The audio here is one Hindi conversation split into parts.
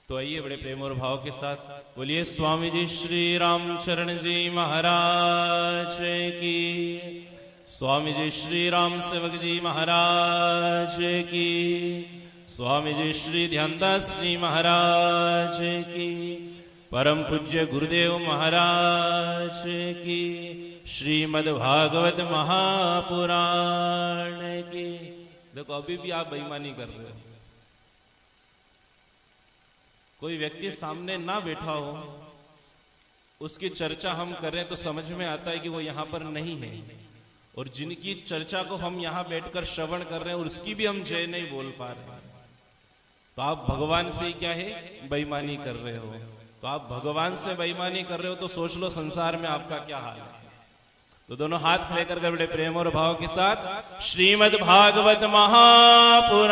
तो आइए बड़े प्रेम और भाव के साथ बोलिए स्वामी जी श्री रामचरण जी महाराज की, स्वामी जी श्री राम सेवक जी महाराज की, स्वामी जी श्री ध्यानदास जी महाराज की, परम पूज्य गुरुदेव महाराज की, श्रीमद् भागवत महापुराण की। देखो अभी भी आप बेईमानी कर रहे हो। कोई व्यक्ति सामने ना बैठा हो, उसकी चर्चा हम कर रहे हैं तो समझ में आता है कि वो यहाँ पर नहीं है, और जिनकी चर्चा को हम यहाँ बैठकर श्रवण कर रहे हैं उसकी भी हम जय नहीं बोल पा रहे हैं, तो आप भगवान से क्या है बेईमानी कर रहे हो। तो आप भगवान से बेईमानी कर रहे हो तो सोच लो संसार में आपका क्या हाल है। तो दोनों हाथ खड़े कर बड़े प्रेम और भाव के साथ श्रीमद् भागवत महापुराण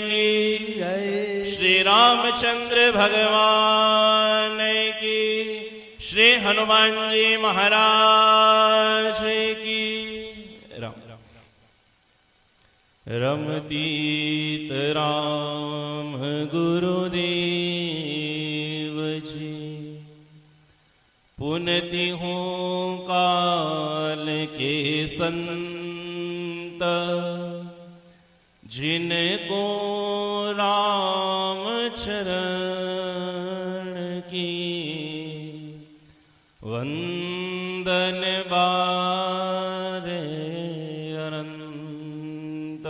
की जय, श्री रामचंद्र भगवान की, श्री हनुमान जी महाराज की। राम रमतीत राम गुरुदेव जी, पुनति हूँ काल के संत, जिनको राम चरण की वंदन बारे अनंत।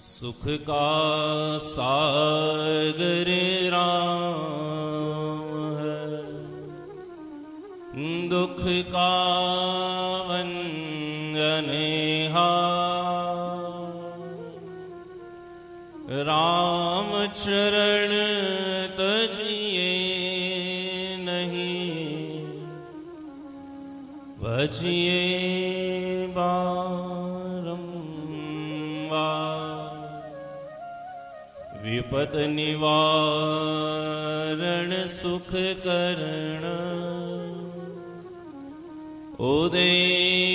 सुख का सागर राम, दुख का वंजनहार, राम चरण तजिए नहीं, भजिए बारंबार। विपत निवारण सुख करण, उदय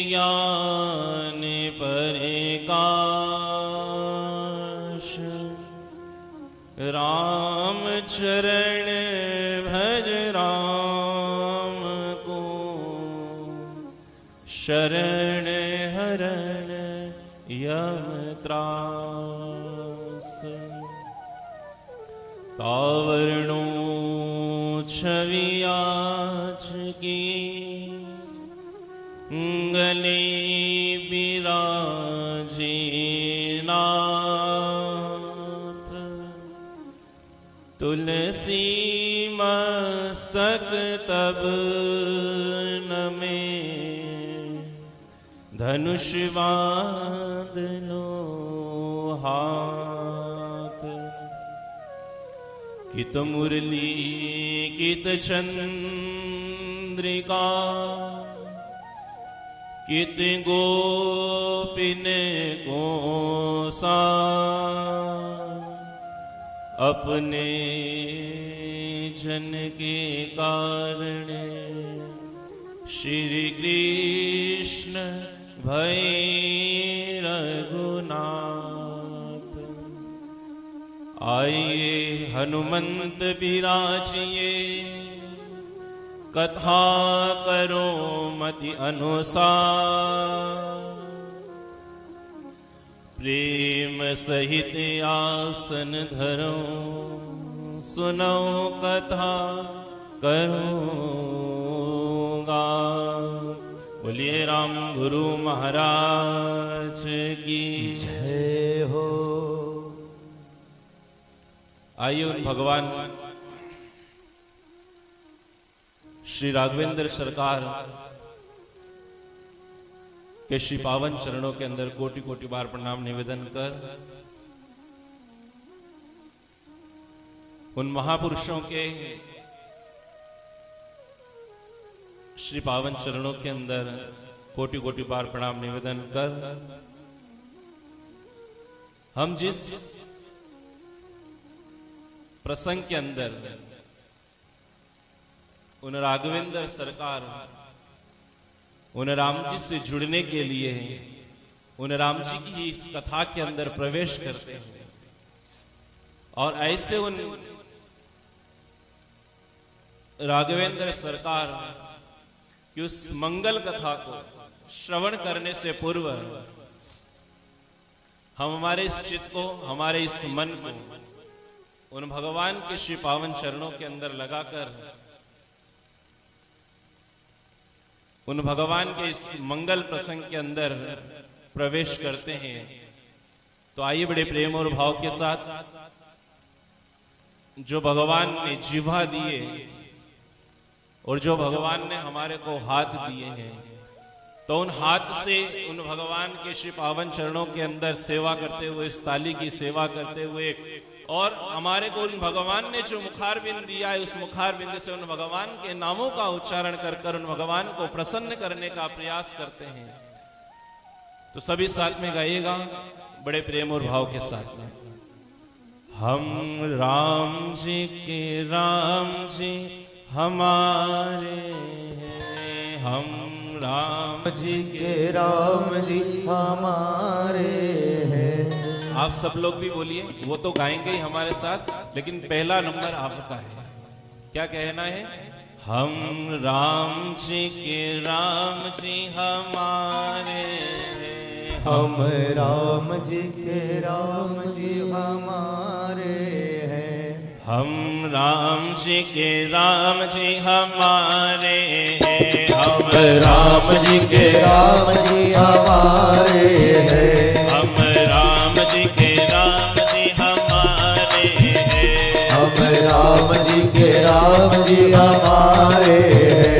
ज्ञान प्रकाश, राम चरण भज राम को, शरण हरण यम त्रास। तावरणो छवि आज की, गले बिराजे नाथ, तुलसी मस्तक तब नमे, धनुष बांध लो हाथ। कित मुरली कित चंद्रिका, कित गोपिन को सा, अपने जन के कारण श्री कृष्ण भय रघुनाथ। आइए हनुमंत बिराजिए, कथा करो मति अनुसार, प्रेम सहित आसन धरो, सुनो कथा करूँगा। बोलिए राम गुरु महाराज की जय हो। आइए उन भगवान श्री राघवेंद्र सरकार के श्री पावन चरणों के अंदर कोटि कोटि बार प्रणाम निवेदन कर, उन महापुरुषों के श्री पावन चरणों के अंदर कोटि कोटि बार प्रणाम निवेदन कर, हम जिस प्रसंग के अंदर उन राघवेंद्र सरकार उन राम जी से जुड़ने के लिए उन राम जी की इस कथा के अंदर प्रवेश करते हैं, और ऐसे उन राघवेंद्र सरकार की उस मंगल कथा को श्रवण करने से पूर्व हम हमारे इस चित्त को, हमारे इस मन को उन भगवान के श्री पावन चरणों के अंदर लगाकर उन भगवान के इस मंगल प्रसंग के अंदर प्रवेश करते हैं। तो आइए बड़े प्रेम और भाव के साथ जो भगवान ने जिह्वा दिए और जो भगवान ने हमारे को हाथ दिए हैं, तो उन हाथ से उन भगवान के श्री पावन चरणों के अंदर सेवा करते हुए, इस ताली की सेवा करते हुए, और हमारे को उन भगवान ने जो मुखारबिंद दिया है, उस मुखारबिंद से उन भगवान के नामों का उच्चारण कर कर उन भगवान को प्रसन्न करने का प्रयास करते हैं। तो सभी साथ में गाइएगा बड़े प्रेम और भाव के साथ। हम राम जी के राम जी हमारे हैं, हम राम जी के राम जी हमारे हैं। आप सब लोग भी बोलिए, वो तो गाएंगे ही हमारे साथ, लेकिन पहला नंबर आपका है। क्या कहना है? हम राम जी के राम जी हमारे हैं, हम राम जी के राम जी हमारे हैं, हम राम जी के राम जी हमारे हैं, हम राम जी के राम जी हमारे हैं, हम राम जी के राम जी हमारे हैं, हम राम जी के राम जी हमारे हैं।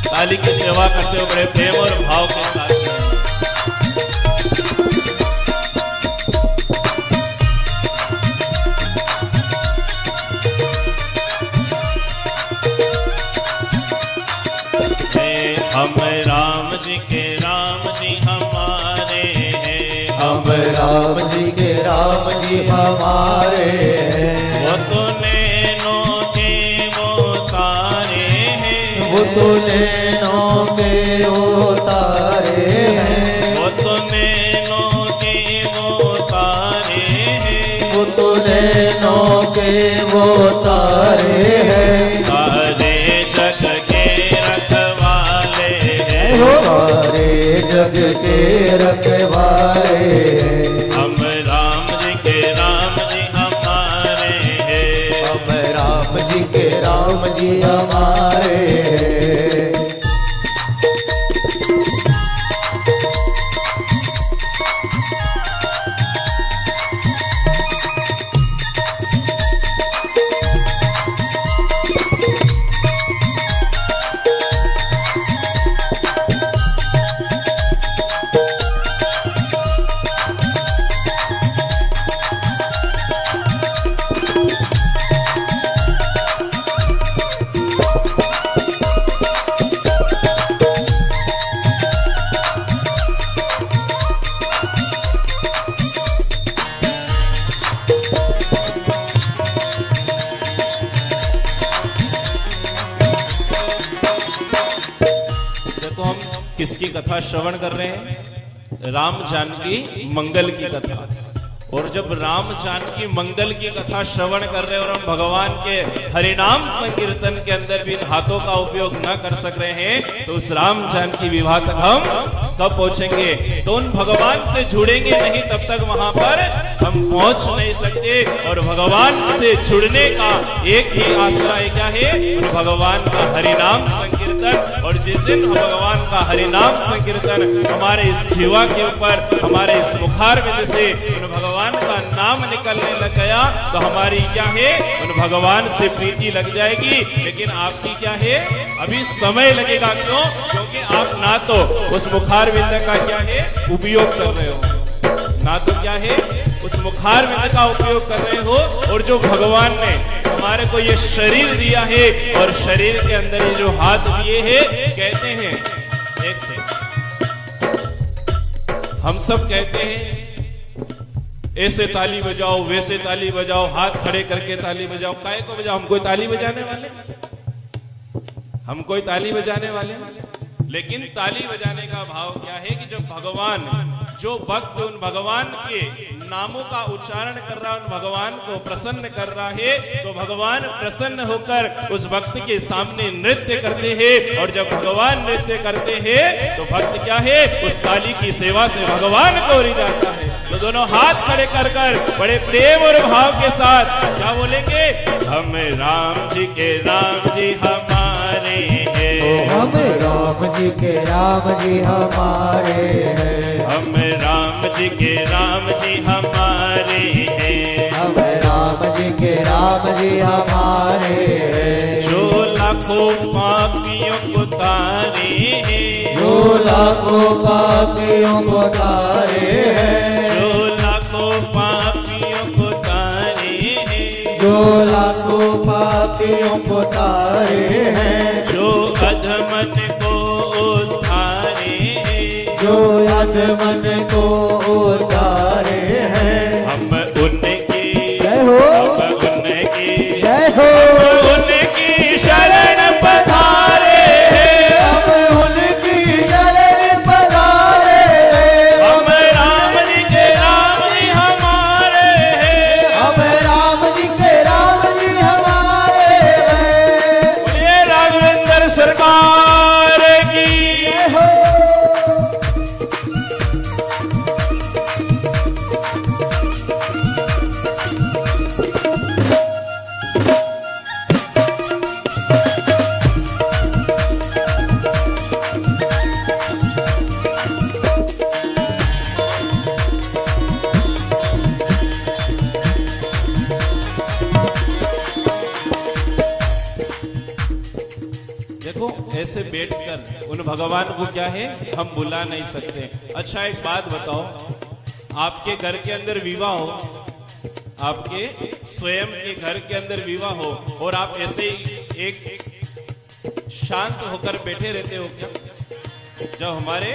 ताली की सेवा करते हुए बड़े प्रेम और भाव के साथ हम राम जी के राम जी हमारे हैं, हम राम जी के राम जी हमारे हैं, वो तो नैनों के वो तारे हैं, वो तो नैनों के वो तारे हैं, वो तो नैनों के वो तारे हैं, वो तो नैनों के वो तारे हैं, सारे जग के रखवाले हैं, सारे जग के रखवाले हैं, हम राम जी के राम जी हमारे हैं, हम राम जी के राम जी हमारे हैं। देखो हम किसकी कथा श्रवण कर रहे हैं? राम जानकी मंगल की कथा। और जब राम जानकी मंगल की कथा श्रवण कर रहे हैं और हम भगवान के हरिनाम संकीर्तन के अंदर भी हाथों का उपयोग न कर सक रहे हैं, तो उस राम जानकी विवाह तक हम कब पहुंचेंगे? तो उन भगवान से जुड़ेंगे नहीं तब तक वहां पर हम पहुंच नहीं सकते। और भगवान से जुड़ने का एक ही आसरा है, क्या है? उन भगवान का हरिनाम संकीर्तन। और जिस दिन हम भगवान का हरिनाम संकीर्तन हमारे इस जीवा के ऊपर, हमारे इस मुखार बिंद से उन भगवान का नाम निकलने लग गया, तो हमारी क्या है? उन भगवान से प्रीति लग जाएगी। लेकिन आपकी क्या है? अभी समय लगेगा। क्यों? क्योंकि आप ना तो उस मुखार बिंद का क्या है उपयोग कर रहे हो, ना तो क्या है उस मुखार बिंद का उपयोग कर रहे हो। और जो भगवान ने हमारे को ये शरीर दिया है, और शरीर के अंदर ये जो हाथ दिए हैं, कहते हैं, एक से हम सब कहते हैं ऐसे ताली बजाओ, वैसे ताली बजाओ, हाथ खड़े करके ताली बजाओ। काहे को बजाओ? हम कोई ताली बजाने वाले? हम कोई ताली बजाने वाले? लेकिन ताली बजाने का भाव क्या है कि जब भगवान, जो भक्त उन भगवान के नामों का उच्चारण कर रहा है, उन भगवान को प्रसन्न कर रहा है, तो भगवान प्रसन्न होकर उस भक्त के सामने नृत्य करते हैं। और जब भगवान नृत्य करते हैं तो भक्त क्या है, उस ताली की सेवा से भगवान को रिझ जाता है। तो दोनों हाथ खड़े कर कर बड़े प्रेम और भाव के साथ क्या बोलेंगे? हम राम जी के राम जी हमारे हैं, हम राम जी के राम जी हमारे हैं, हम राम जी के राम जी हमारे हैं, हम राम जी के राम जी हमारे हैं। जो लाखों पापियों को तारे हैं, जो लाखों पापियों को तारे हैं, जो लाखों पापियों को तारे हैं, जो लाखों पापियों को तारे हैं, जो अधमन को उद्धारे हैं, जो अधमन को उतारे हैं। हम उनकी जय हो, हम उनकी जय हो, उनकी शरण पधारे हैं, हम उनकी शरण पधारे हैं। हम राम जी के राम जी हमारे हैं, हम राम जी के राम जी हमारे हैं। बोलिए राघवेंद्र सरकार की। जय हो, देखो ऐसे बैठकर उन भगवान को क्या है, हम बुला नहीं सकते। अच्छा एक बात बताओ, आपके घर के अंदर विवाह हो, आपके स्वयं के घर के अंदर विवाह हो, और आप ऐसे ही एक शांत होकर बैठे रहते हो क्या? जब हमारे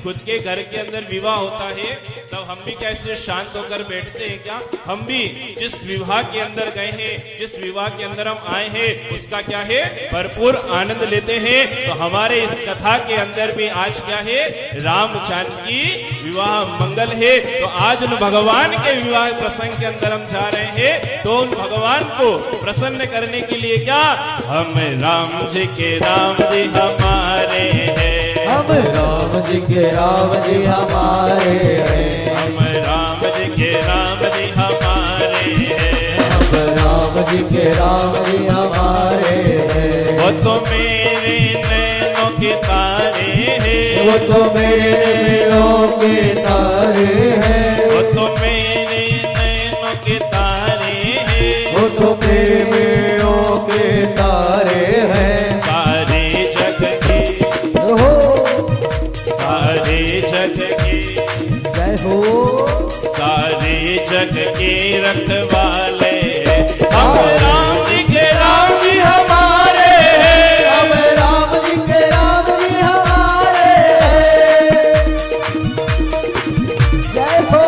खुद के घर के अंदर विवाह होता है तब हम भी कैसे शांत होकर बैठते हैं क्या? हम भी जिस विवाह के अंदर गए हैं, जिस विवाह के अंदर हम आए हैं, उसका क्या है, भरपूर आनंद लेते हैं। तो हमारे इस कथा के अंदर भी आज क्या है, राम जानकी विवाह मंगल है। तो आज उन भगवान के विवाह प्रसंग के अंदर हम जा रहे हैं। तो उन भगवान को प्रसन्न करने के लिए क्या, हम राम जी के राम जी हमारे हैं, हम राम जी के राम जी हमारे हैं, हम राम जी के राम जी हमारे हैं, हम राम जी के राम जी हमारे हैं। वो तो मेरे नैनों के तारे हैं, वो तो मेरे नैनों के तारे हैं, वो तो मेरे नैनों के तारे हैं, वो तो मेरे नैनों के तारे हैं। सारे जग के, हो, सारे जग के, जय हो, सारे जग के रखवाले हम राम जी के राम जी हमारे हैं, हम राम जी के राम जी हमारे हैं। जय हो,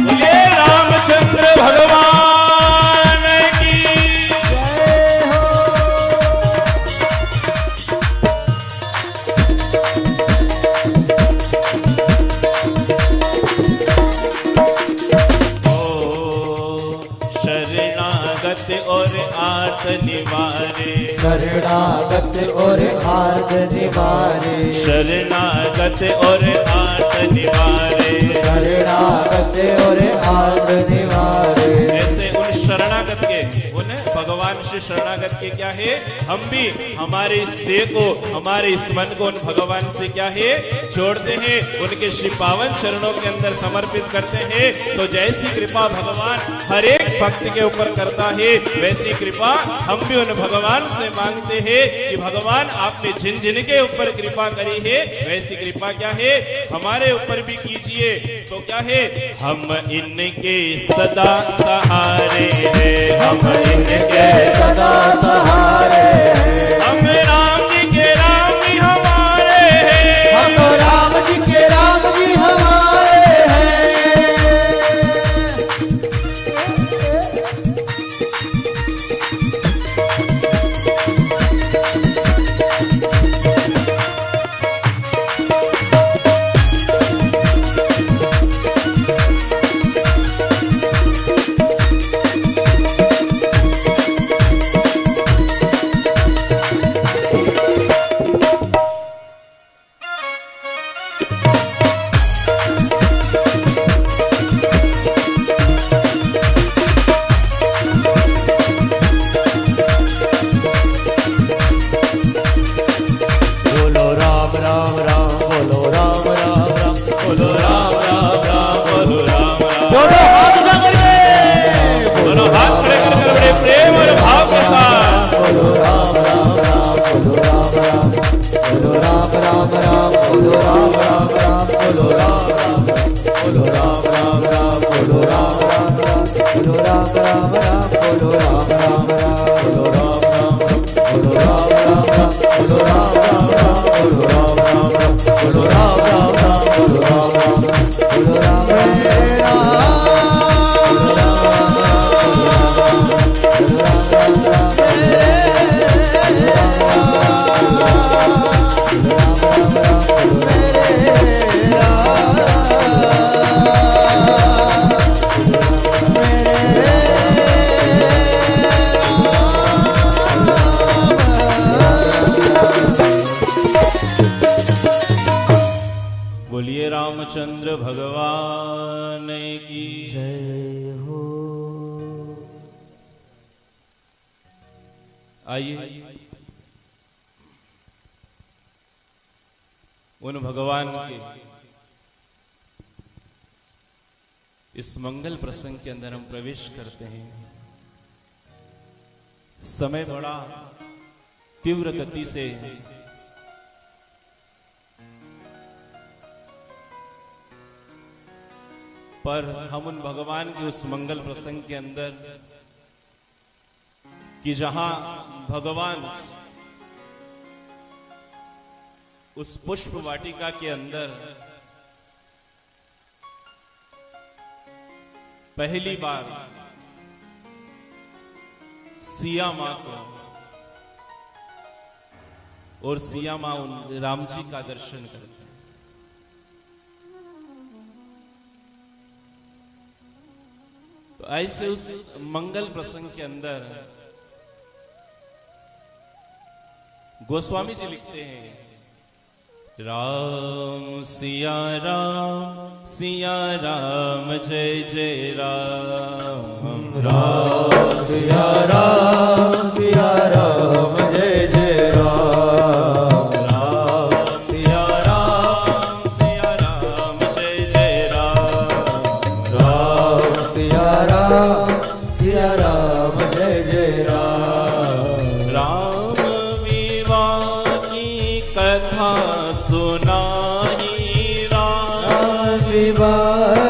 बोलिए रामचंद्र भगवान की। जय हो, ओ शरणागत और आर्त निवारे, शरणागत और आर्त निवारे, शरणागत और आर्त निवारे। शरणागत और आर्त निवारे। ऐसे उन शरणागत के, उन भगवान श्री शरणागत के क्या है, हम भी हमारे इस देह को, हमारे इस मन को उन भगवान से क्या है जोड़ते हैं, उनके श्री पावन चरणों के अंदर समर्पित करते हैं। तो जैसी कृपा भगवान हर एक भक्त के ऊपर करता है, वैसी कृपा हम भी उन भगवान से मांगते हैं कि भगवान आपने जिन जिन के ऊपर कृपा करी है, वैसी कृपा क्या है हमारे ऊपर भी कीजिए। तो क्या है, हम इनके सदा सहारे हैं, हम इनके सदा सहारे हैं, हम राम जी के राम जी हमारे हैं, हम राम जी के राम जी हमारे हैं। बोलिए रामचंद्र भगवान की जय हो। आइए उन भगवान के इस मंगल प्रसंग के अंदर हम प्रवेश करते हैं। समय बड़ा तीव्र गति से पर हम उन भगवान के उस मंगल प्रसंग के अंदर कि जहां भगवान उस पुष्प वाटिका के अंदर पहली बार सिया मां को और सिया मां उन राम जी का दर्शन करते हैं। तो ऐसे उस मंगल प्रसंग के अंदर गोस्वामी जी लिखते हैं, राम सिया राम जय जय राम, राम सिया राम जय जय राम, राम सिया राम जय जय राम, राम सिया राम जय जय राम। राम विवाह की कथा सुनाई, राम विवाह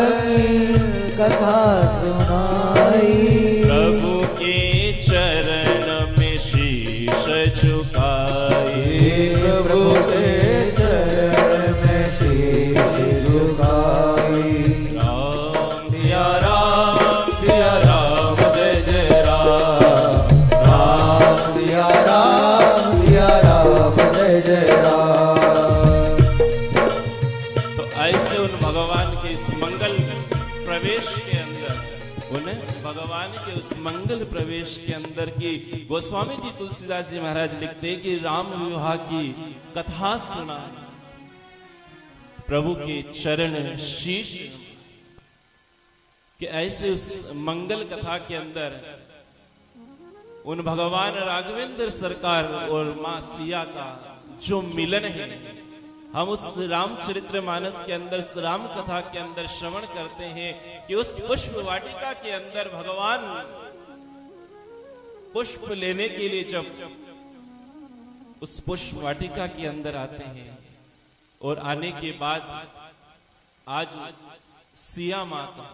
कथा सुनाई, प्रभु के चरण में शीश झुकाई, प्रभु के चरण में शीश झुकाई। राम सिया राम जय जय राम, राम सिया राम जय जय राम। तो ऐसे उन भगवान के इस मंगल प्रवेश के अंदर, उन भगवान के उस मंगल प्रवेश के अंदर की गोस्वामी जी तुलसीदास जी महाराज लिखते हैं कि राम विवाह की कथा सुना, प्रभु के चरण शीश, कि ऐसे उस मंगल कथा के अंदर उन भगवान राघवेंद्र सरकार और मां सिया का जो मिलन है, हम उस रामचरितमानस के अंदर, उस राम कथा के अंदर श्रवण करते हैं कि उस पुष्प वाटिका के अंदर भगवान पुष्प लेने के लिए जब उस पुष्प वाटिका के अंदर आते हैं और आने के बाद आज सिया मां का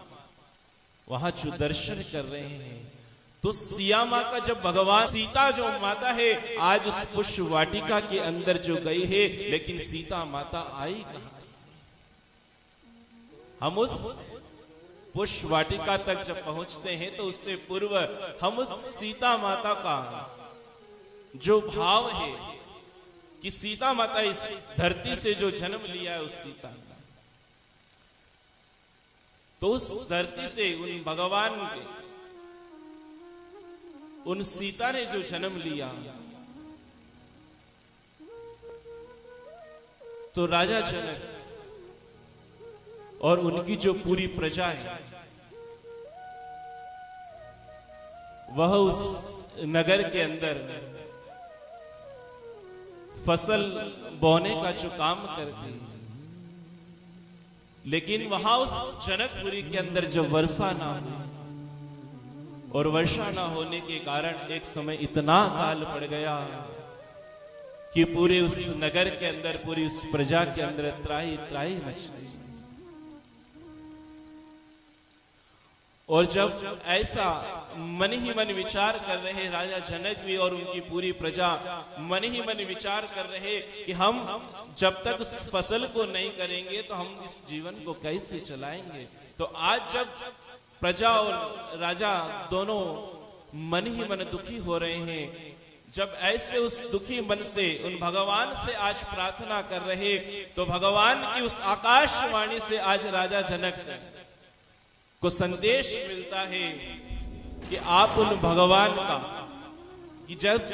वहां जो दर्शन कर रहे हैं, तो सिया मां का जब भगवान सीता जो माता है आज उस पुष्प वाटिका के अंदर जो गई है, लेकिन सीता माता आई कहां से? हम उस पुष्प वाटिका तक जब पहुंचते हैं तो उससे पूर्व हम उस सीता माता का जो भाव है कि सीता माता इस धरती से जो जन्म लिया है, उस सीता, तो उस धरती से उन भगवान के, उन सीता ने जो जन्म लिया, तो राजा जनक और उनकी जो पूरी प्रजा है वह उस नगर के अंदर फसल बोने का जो काम करते, लेकिन वहां उस जनकपुरी के अंदर जब वर्षा ना हो और वर्षा ना होने के कारण एक समय इतना काल पड़ गया कि पूरे उस नगर के अंदर, पूरी उस प्रजा के अंदर त्राही त्राही मच गई। और जब ऐसा मन ही मन विचार कर रहे राजा जनक भी और उनकी पूरी प्रजा मन ही मन विचार कर रहे कि हम जब तक उस फसल को नहीं करेंगे तो हम इस जीवन को कैसे चलाएंगे। तो आज जब प्रजा और राजा दोनों मन ही मन दुखी हो रहे हैं, जब ऐसे उस दुखी मन से उन भगवान से आज प्रार्थना कर रहे, तो भगवान की उस आकाशवाणी से आज राजा जनक को संदेश मिलता है कि आप उन भगवान का, कि जब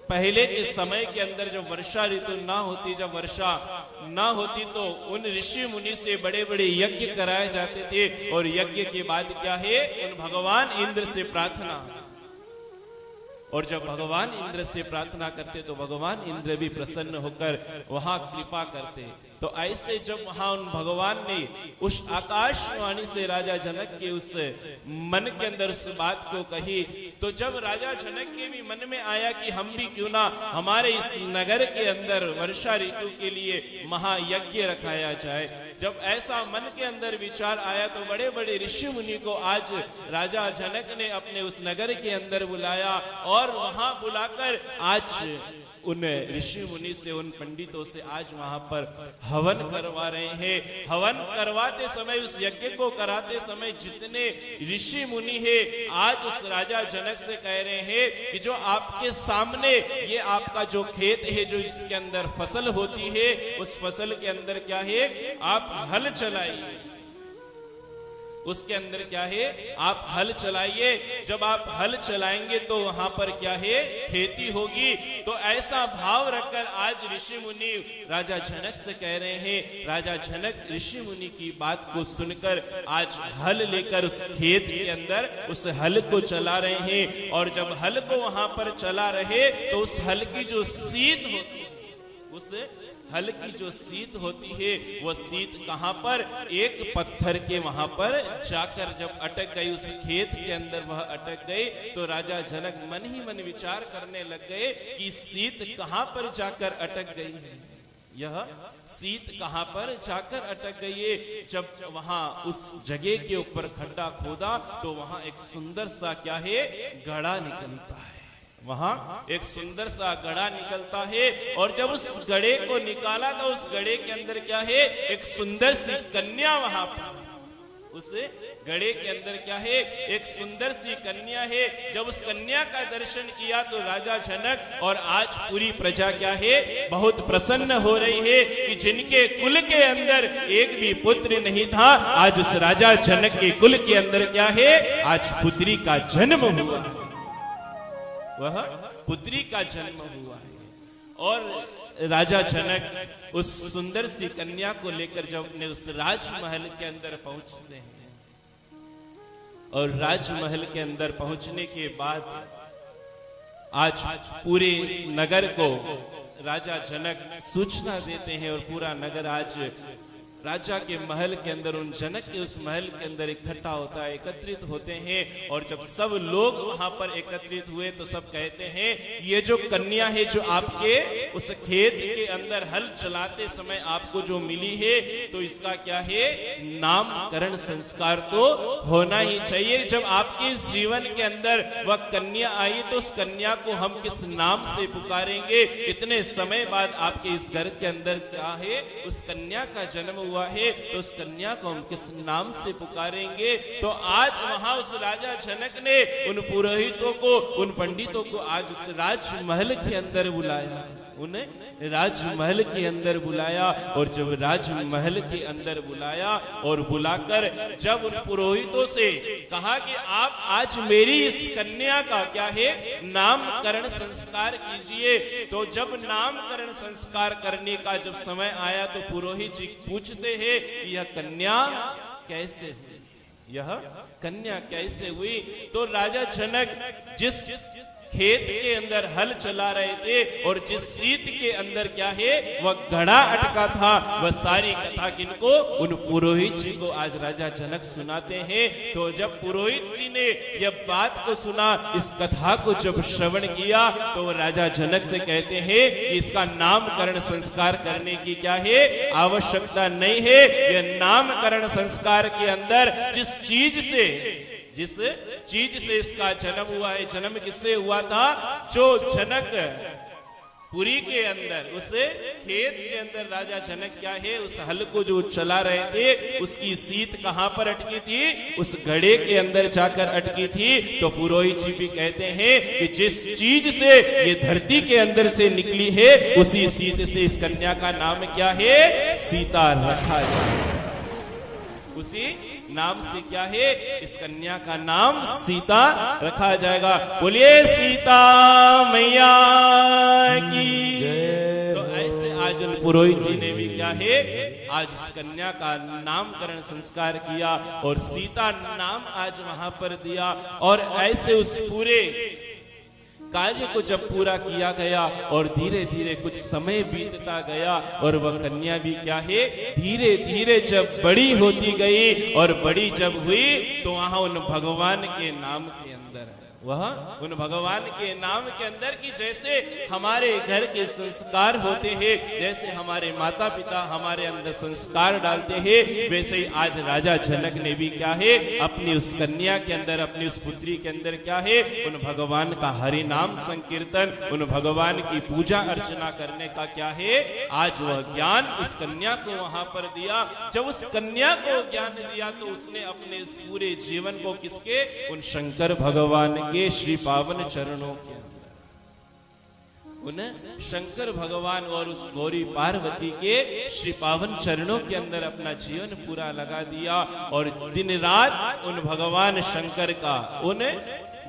पहले के समय के अंदर जब वर्षा ऋतु ना होती, जब वर्षा ना होती तो उन ऋषि मुनि से बड़े बड़े यज्ञ कराए जाते थे, और यज्ञ के बाद क्या है, उन भगवान इंद्र से प्रार्थना, और जब भगवान इंद्र से प्रार्थना करते तो भगवान इंद्र भी प्रसन्न होकर वहां कृपा करते। तो ऐसे जब वहां उन भगवान ने उस आकाशवाणी से राजा जनक के उस मन के अंदर उस बात को कही, तो जब राजा जनक के भी मन में आया कि हम भी क्यों ना हमारे इस नगर के अंदर वर्षा ऋतु के लिए महायज्ञ रखाया जाए, जब ऐसा मन के अंदर विचार आया तो बड़े बड़े ऋषि मुनि को आज राजा जनक ने अपने उस नगर के अंदर बुलाया, और वहां बुलाकर आज उन ऋषि मुनि से, उन पंडितों से आज वहां पर हवन करवा रहे हैं। हवन करवाते समय, उस यज्ञ को कराते समय जितने ऋषि मुनि हैं आज उस राजा जनक से कह रहे हैं कि जो आपके सामने ये आपका जो खेत है, जो इसके अंदर फसल होती है, उस फसल के अंदर क्या है, आप हल चलाइए, उसके अंदर क्या है, आप हल चलाइए। जब आप हल चलाएंगे तो वहां पर क्या है, खेती होगी। तो ऐसा भाव रखकर आज ऋषि मुनि राजा जनक से कह रहे हैं, राजा जनक ऋषि मुनि की बात को सुनकर आज हल लेकर उस खेत के अंदर उस हल को चला रहे हैं। और जब हल को वहां पर चला रहे तो उस हल की जो सीध होती है, उस हल की जो सीध होती है, वो सीध कहां पर, एक पत्थर के वहां पर जाकर जब अटक गई, उस खेत के अंदर वह अटक गई, तो राजा जनक मन ही मन विचार करने लग गए कि सीध कहां पर जाकर अटक गई है, यह सीध कहां पर जाकर अटक गई है। जब वहां उस जगह के ऊपर खड्डा खोदा तो वहां एक सुंदर सा क्या है, गड़ा निकलता है, वहां एक सुंदर सा गड़ा निकलता है। और जब उस गड़े को निकाला तो उस गड़े के अंदर क्या है, एक सुंदर सी कन्या, वहां पर उस गड़े के अंदर क्या है, एक सुंदर सी कन्या है। जब उस कन्या का दर्शन किया तो राजा जनक और आज पूरी प्रजा क्या है, बहुत प्रसन्न हो रही है कि जिनके कुल के अंदर एक भी पुत्र नहीं था, आज उस राजा जनक के कुल के अंदर क्या है, आज पुत्री का जन्म हुआ, वह पुत्री का जन्म हुआ है। और राजा जनक उस सुंदर सी कन्या को लेकर जब अपने उस राजमहल के अंदर पहुंचते हैं, और राजमहल के अंदर पहुंचने के बाद आज पूरे इस नगर को राजा जनक सूचना देते हैं और पूरा नगर आज राजा के महल के अंदर, उन जनक के उस महल के अंदर इकट्ठा होता है, एकत्रित होते हैं। और जब सब लोग वहां पर एकत्रित हुए तो सब कहते हैं ये जो कन्या है जो आपके उस खेत के अंदर हल चलाते समय आपको जो मिली है, तो इसका क्या है, नामकरण संस्कार तो होना ही चाहिए। जब आपके इस जीवन के अंदर वह कन्या आई तो उस कन्या को हम किस नाम से पुकारेंगे? इतने समय बाद आपके इस घर के अंदर क्या है, उस कन्या का जन्म हुआ है, तो उस कन्या को हम किस नाम से पुकारेंगे? तो आज वहां उस राजा जनक ने उन पुरोहितों को, उन पंडितों को आज उस राजमहल के अंदर बुलाया, उन्हें राजमहल के अंदर बुलाया। और जब राजमहल के अंदर बुलाया और बुलाकर जब उन पुरोहितों से कहा कि आप आज मेरी इस कन्या का क्या है, नामकरण संस्कार कीजिए, तो जब नामकरण संस्कार करने का जब समय आया तो पुरोहित जी पूछते हैं यह कन्या कैसे हुई, यह कन्या कैसे हुई? तो राजा जनक जिस खेत के अंदर हल चला रहे थे और जिस सीत के अंदर क्या है वह घड़ा अटका था, वह सारी कथा किनको, उन पुरोहित जी को आज राजा जनक सुनाते हैं। तो जब पुरोहित जी ने यह बात को सुना, इस कथा को जब श्रवण किया, तो राजा जनक से कहते हैं कि इसका नामकरण संस्कार करने की क्या है, आवश्यकता नहीं है। यह नामकरण संस्कार के अंदर जिस चीज से इसका जन्म हुआ है, जन्म किससे हुआ था? जो जनक पुरी के अंदर, उस खेत के अंदर राजा जनक क्या है, उस हल को जो चला रहे थे, उसकी सीत कहां पर अटकी थी? उस घड़े के अंदर जाकर अटकी थी। तो पुरोहित जी भी कहते हैं कि जिस चीज से ये धरती के अंदर से निकली है, उसी सीत से इस कन्या का नाम क्या है, सीता रखा जाए। उसी नाम से क्या है, इस कन्या का नाम सीता रखा जाएगा। बोलिए सीता मैया की। तो ऐसे आज उन पुरोहित जी ने भी क्या है, आज इस कन्या का नामकरण संस्कार किया और सीता नाम आज वहां पर दिया। और ऐसे उस पूरे कार्य को जब पूरा किया गया और धीरे धीरे कुछ समय बीतता गया और वह कन्या भी क्या है, धीरे धीरे जब बड़ी होती गई और बड़ी जब हुई, तो वहां उन भगवान के नाम के अंदर, वह उन भगवान के नाम के अंदर की जैसे हमारे घर के संस्कार होते हैं, जैसे हमारे माता पिता हमारे अंदर संस्कार डालते हैं, वैसे ही आज राजा जनक ने भी क्या है, अपनी उस कन्या के अंदर, अपनी उस पुत्री के अंदर क्या है, उन भगवान का हरि नाम संकीर्तन, उन भगवान की पूजा अर्चना करने का क्या है, आज वह ज्ञान उस कन्या को वहां पर दिया। जब उस कन्या को ज्ञान दिया तो उसने अपने पूरे जीवन को किसके, उन शंकर भगवान के श्री पावन चरणों के अंदर, उन शंकर भगवान और उस गौरी पार्वती के श्री पावन चरणों के अंदर अपना जीवन पूरा लगा दिया। और दिन रात उन भगवान शंकर का, उन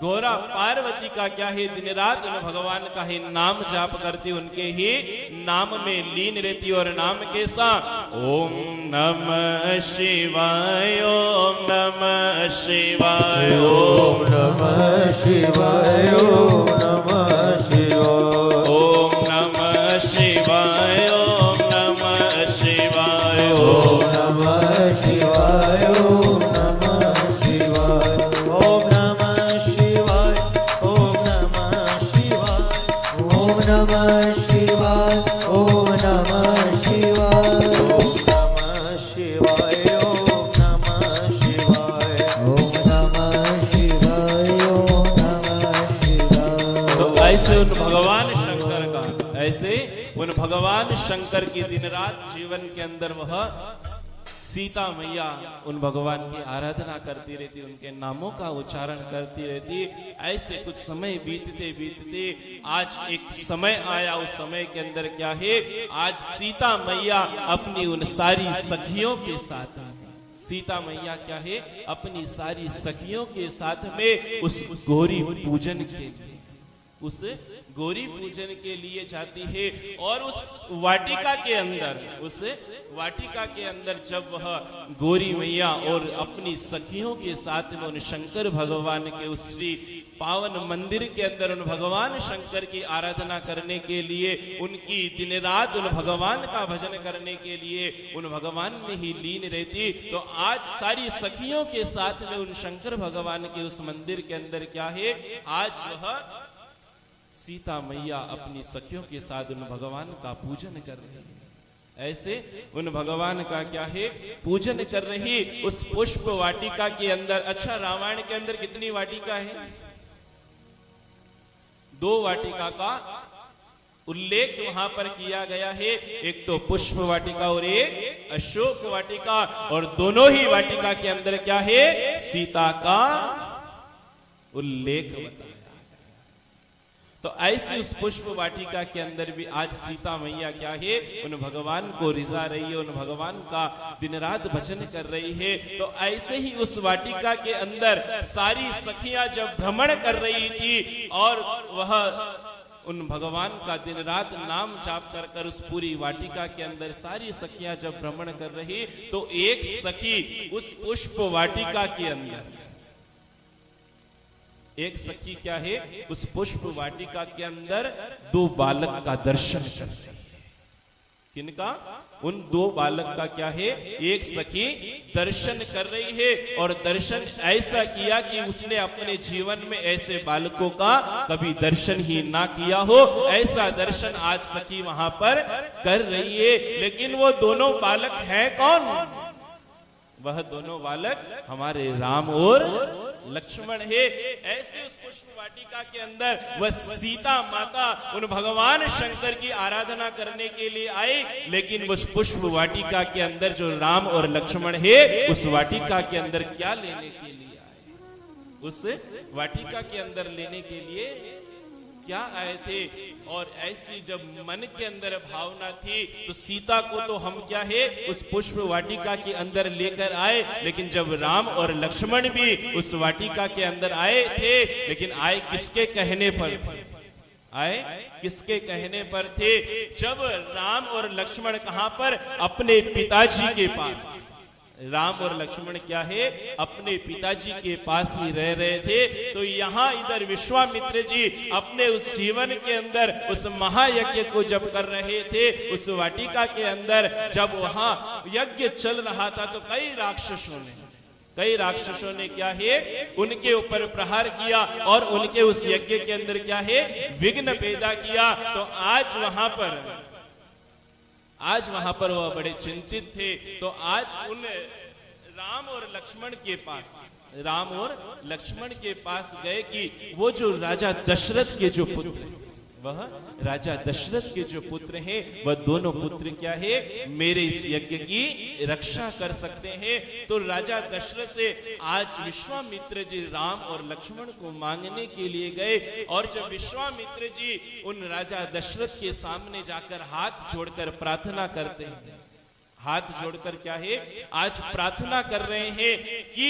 गौरा पार्वती का क्या है, दिन रात उन भगवान का ही नाम जाप करती, उनके ही नाम में लीन रहती। और नाम कैसा, ओम नमः शिवाय, ओम नमः शिवाय, ओम नमः शिवाय, ओम नमः शिवाय, ओम नमः शिवाय, ओम नमः शिवाय, ओम नमः शिवाय, ओम नमः शिवाय, ओम नमः शिवाय, ओम नमः शिवाय, ओम नमः शिवाय, ओम नमः शिवाय, ओम नमः शिवाय, ओम नमः शिवाय, ओम नमः शिवाय, ओम नमः शिवाय। तो ऐसे उन भगवान शंकर का, ऐसे उन भगवान शंकर की दिन रात जीवन के अंदर वह सीता मैया उन भगवान की आराधना करती रहती, उनके नामों का उच्चारण करती रहती। ऐसे कुछ समय बीतते बीतते आज एक समय आया, उस समय के अंदर क्या है, आज सीता मैया अपनी उन सारी सखियों के साथ, सीता मैया क्या है, अपनी सारी सखियों के साथ में उस गौरी पूजन के लिए, उस गौरी पूजन के लिए जाती है। और उस वाटिका के अंदर जब वह गौरी मैया और अपनी सखियों के साथ में उन शंकर भगवान के उस श्री पावन मंदिर के अंदर उन भगवान शंकर की आराधना करने के लिए, उनकी दिन रात उन भगवान का भजन करने के लिए उन भगवान में ही लीन रहती, तो आज सारी सखियों के साथ में उन शंकर भगवान के उस मंदिर के अंदर क्या है, आज वह सीता मैया अपनी सखियों के साथ उन भगवान का पूजन कर रही है। ऐसे उन भगवान का क्या है, पूजन कर रही उस पुष्प वाटिका के अंदर। अच्छा, रामायण के अंदर कितनी वाटिका है? 2 वाटिका का उल्लेख वहां पर किया गया है, एक तो पुष्प वाटिका और एक अशोक वाटिका, और दोनों ही वाटिका के अंदर क्या है, सीता का उल्लेख बताया। तो ऐसी उस पुष्प वाटिका के अंदर भी आज सीता मैया क्या है, उन भगवान को रिझा रही है, उन भगवान का दिन रात भजन कर रही है। तो ऐसे ही उस वाटिका के अंदर सारी सखियां जब भ्रमण कर रही थी और वह उन भगवान का दिन रात नाम जाप कर उस पूरी वाटिका के अंदर सारी सखियां जब भ्रमण कर रही, तो एक सखी उस पुष्प वाटिका के अंदर, एक सखी क्या है, उस पुष्प वाटिका के अंदर 2 बालक का दर्शन कर रही है। किनका? उन 2 बालक का क्या है, एक सखी दर्शन कर रही है, और दर्शन ऐसा किया कि उसने अपने जीवन में ऐसे बालकों का कभी दर्शन ही ना किया हो, ऐसा दर्शन आज सखी वहां पर कर रही है। लेकिन वो दोनों बालक हैं कौन? वह दोनों बालक हमारे राम और लक्ष्मण है। ऐसे उस पुष्प वाटिका के अंदर वह सीता माता उन भगवान शंकर की आराधना करने के लिए आई, लेकिन उस पुष्प वाटिका के अंदर जो राम और लक्ष्मण है, उस वाटिका के अंदर क्या लेने के लिए आए? उस वाटिका के अंदर लेने के लिए क्या आए थे? और ऐसी जब मन के अंदर भावना थी, तो सीता को तो हम क्या है, उस पुष्प वाटिका के अंदर लेकर आए। लेकिन जब राम और लक्ष्मण भी उस वाटिका के अंदर आए थे, लेकिन आए किसके कहने पर? आए किसके कहने पर थे? जब राम और लक्ष्मण कहां पर? अपने पिताजी के पास। राम और लक्ष्मण क्या है, अपने पिताजी के पास ही रह रहे थे। तो यहाँ इधर विश्वामित्र जी अपने उस जीवन के अंदर उस महायज्ञ को जब कर रहे थे, उस वाटिका के अंदर जब वहां यज्ञ चल रहा था, तो कई राक्षसों ने क्या है, उनके ऊपर प्रहार किया और उनके उस यज्ञ के अंदर क्या है, विघ्न पैदा किया। तो आज वहां पर वह बड़े चिंतित थे। तो आज उन राम और लक्ष्मण के पास गए कि वो जो राजा दशरथ के जो पुत्र, वह राजा दशरथ के जो पुत्र हैं, वह दोनों पुत्र क्या है, मेरे इस यज्ञ की रक्षा कर सकते हैं। तो राजा दशरथ से आज विश्वामित्र जी राम और लक्ष्मण को मांगने के लिए गए। और जब विश्वामित्र जी उन राजा दशरथ के सामने जाकर हाथ जोड़कर प्रार्थना करते हैं, हाथ जोड़कर क्या है, आज प्रार्थना कर रहे हैं कि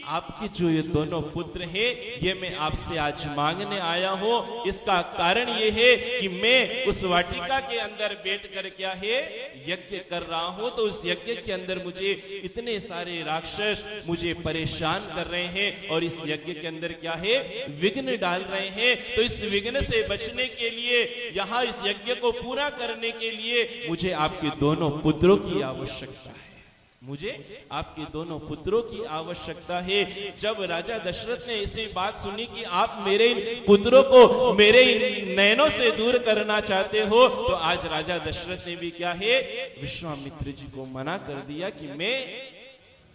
आपके जो ये दोनों पुत्र हैं, ये मैं आपसे आज मांगने आया हूं। इसका कारण ये है कि मैं उस वाटिका के अंदर बैठकर क्या है, यज्ञ कर रहा हूं। तो उस यज्ञ के अंदर मुझे इतने सारे राक्षस मुझे परेशान कर रहे हैं और इस यज्ञ के अंदर क्या है, विघ्न डाल रहे हैं। तो इस विघ्न से बचने के लिए, यहाँ इस यज्ञ को पूरा करने के लिए मुझे आपके दोनों पुत्रों की आवश्यकता है, मुझे आपके दोनों पुत्रों की आवश्यकता है। जब राजा दशरथ ने ऐसी बात सुनी कि आप मेरे इन पुत्रों को मेरे इन नयनों से दूर करना चाहते हो, तो आज राजा दशरथ ने भी क्या है, विश्वामित्र जी को मना कर दिया कि मैं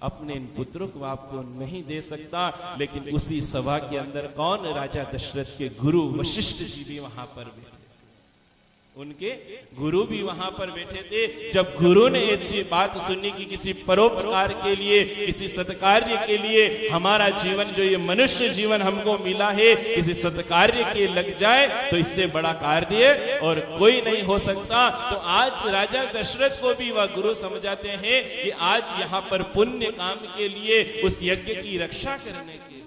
अपने इन पुत्रों को आपको नहीं दे सकता। लेकिन उसी सभा के अंदर कौन, राजा दशरथ के गुरु वशिष्ठ जी भी वहां पर बैठे, उनके गुरु भी वहां पर बैठे थे। जब गुरु ने ऐसी बात सुनी कि किसी परोपकार के लिए, किसी सत्कार्य के लिए हमारा जीवन, जो ये मनुष्य जीवन हमको मिला है, किसी सत्कार्य के लग जाए, तो इससे बड़ा कार्य और कोई नहीं हो सकता। तो आज राजा दशरथ को भी वह गुरु समझाते हैं कि आज यहाँ पर पुण्य काम के लिए, उस यज्ञ की रक्षा करने के लिए,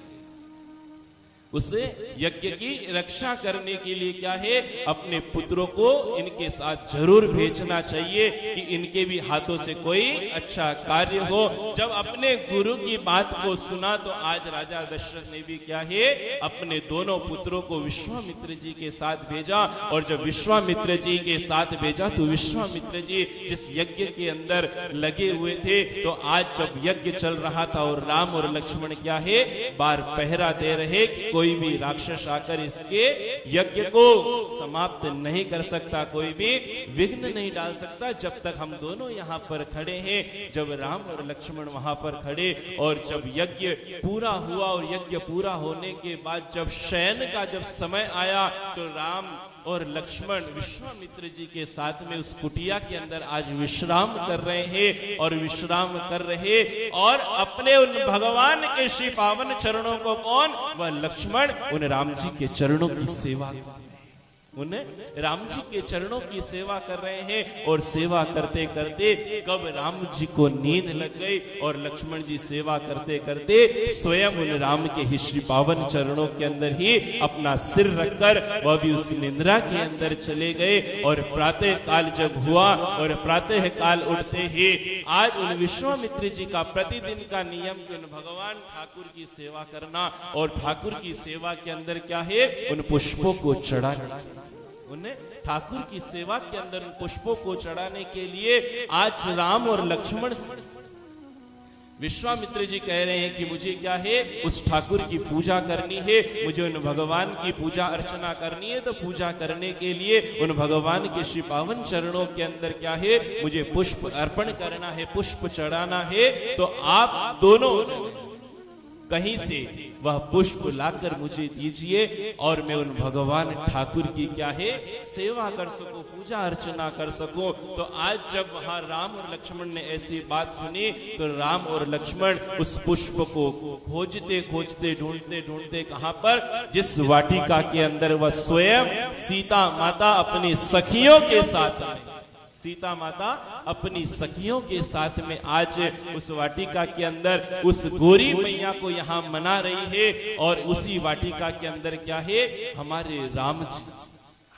उस यज्ञ की रक्षा करने के लिए क्या है, अपने पुत्रों को इनके साथ जरूर भेजना चाहिए कि इनके भी हाथों से कोई अच्छा कार्य हो। जब अपने गुरु की बात को सुना तो आज राजा दशरथ ने भी क्या है, अपने दोनों पुत्रों को विश्वामित्र जी के साथ भेजा। और जब विश्वामित्र जी के साथ भेजा तो विश्वामित्र जी जिस यज्ञ के अंदर लगे हुए थे, तो आज जब यज्ञ चल रहा था और राम और लक्ष्मण क्या है, बार पहरा दे रहे कि कोई भी राक्षस आकर इसके यज्ञ को समाप्त नहीं कर सकता, कोई भी विघ्न नहीं डाल सकता जब तक हम दोनों यहाँ पर खड़े हैं। जब राम और लक्ष्मण वहां पर खड़े और जब यज्ञ पूरा हुआ और यज्ञ पूरा होने के बाद जब शयन का जब समय आया तो राम और लक्ष्मण विश्वामित्र जी के साथ में उस कुटिया के अंदर आज विश्राम कर रहे हैं। और विश्राम कर रहे और अपने उन भगवान के श्री पावन चरणों को कौन, वह लक्ष्मण उन राम जी के चरणों की सेवा, उन राम जी के चरणों की सेवा कर रहे हैं। और सेवा करते करते कब राम जी को नींद लग गई और लक्ष्मण जी सेवा करते करते स्वयं उन राम के ही श्री पावन चरणों के अंदर ही अपना सिर रखकर वह भी उस निद्रा के अंदर चले गए। और प्रातः काल जब हुआ और प्रातः काल उठते ही आज उन विश्वामित्र जी का प्रतिदिन का नियम कि उन भगवान ठाकुर की सेवा करना, और ठाकुर की सेवा के अंदर क्या है, उन पुष्पों को चढ़ाना, उन्हें ठाकुर की सेवा के अंदर उन पुष्पों को चढ़ाने के लिए आज राम और लक्ष्मण विश्वामित्र जी कह रहे हैं कि मुझे क्या है, उस ठाकुर की पूजा करनी है, मुझे उन भगवान की पूजा अर्चना करनी है। तो पूजा करने के लिए उन भगवान के श्री पावन चरणों के अंदर क्या है, मुझे पुष्प अर्पण करना है, पुष्प चढ़ाना है। तो आप दोनों कहीं से वह पुष्प लाकर मुझे दीजिए और मैं उन भगवान ठाकुर की क्या है, सेवा कर सकूं, पूजा अर्चना कर सकूं। तो आज जब वहां राम और लक्ष्मण ने ऐसी बात सुनी तो राम और लक्ष्मण उस पुष्प को खोजते खोजते ढूंढते ढूंढते कहां पर, जिस वाटिका के अंदर वह स्वयं सीता माता अपनी सखियों के साथ, सीता माता अपनी सखियों के साथ में आज उस वाटिका के अंदर उस गोरी मैया को यहाँ मना रही है। और उसी वाटिका के अंदर क्या है, हमारे राम जी,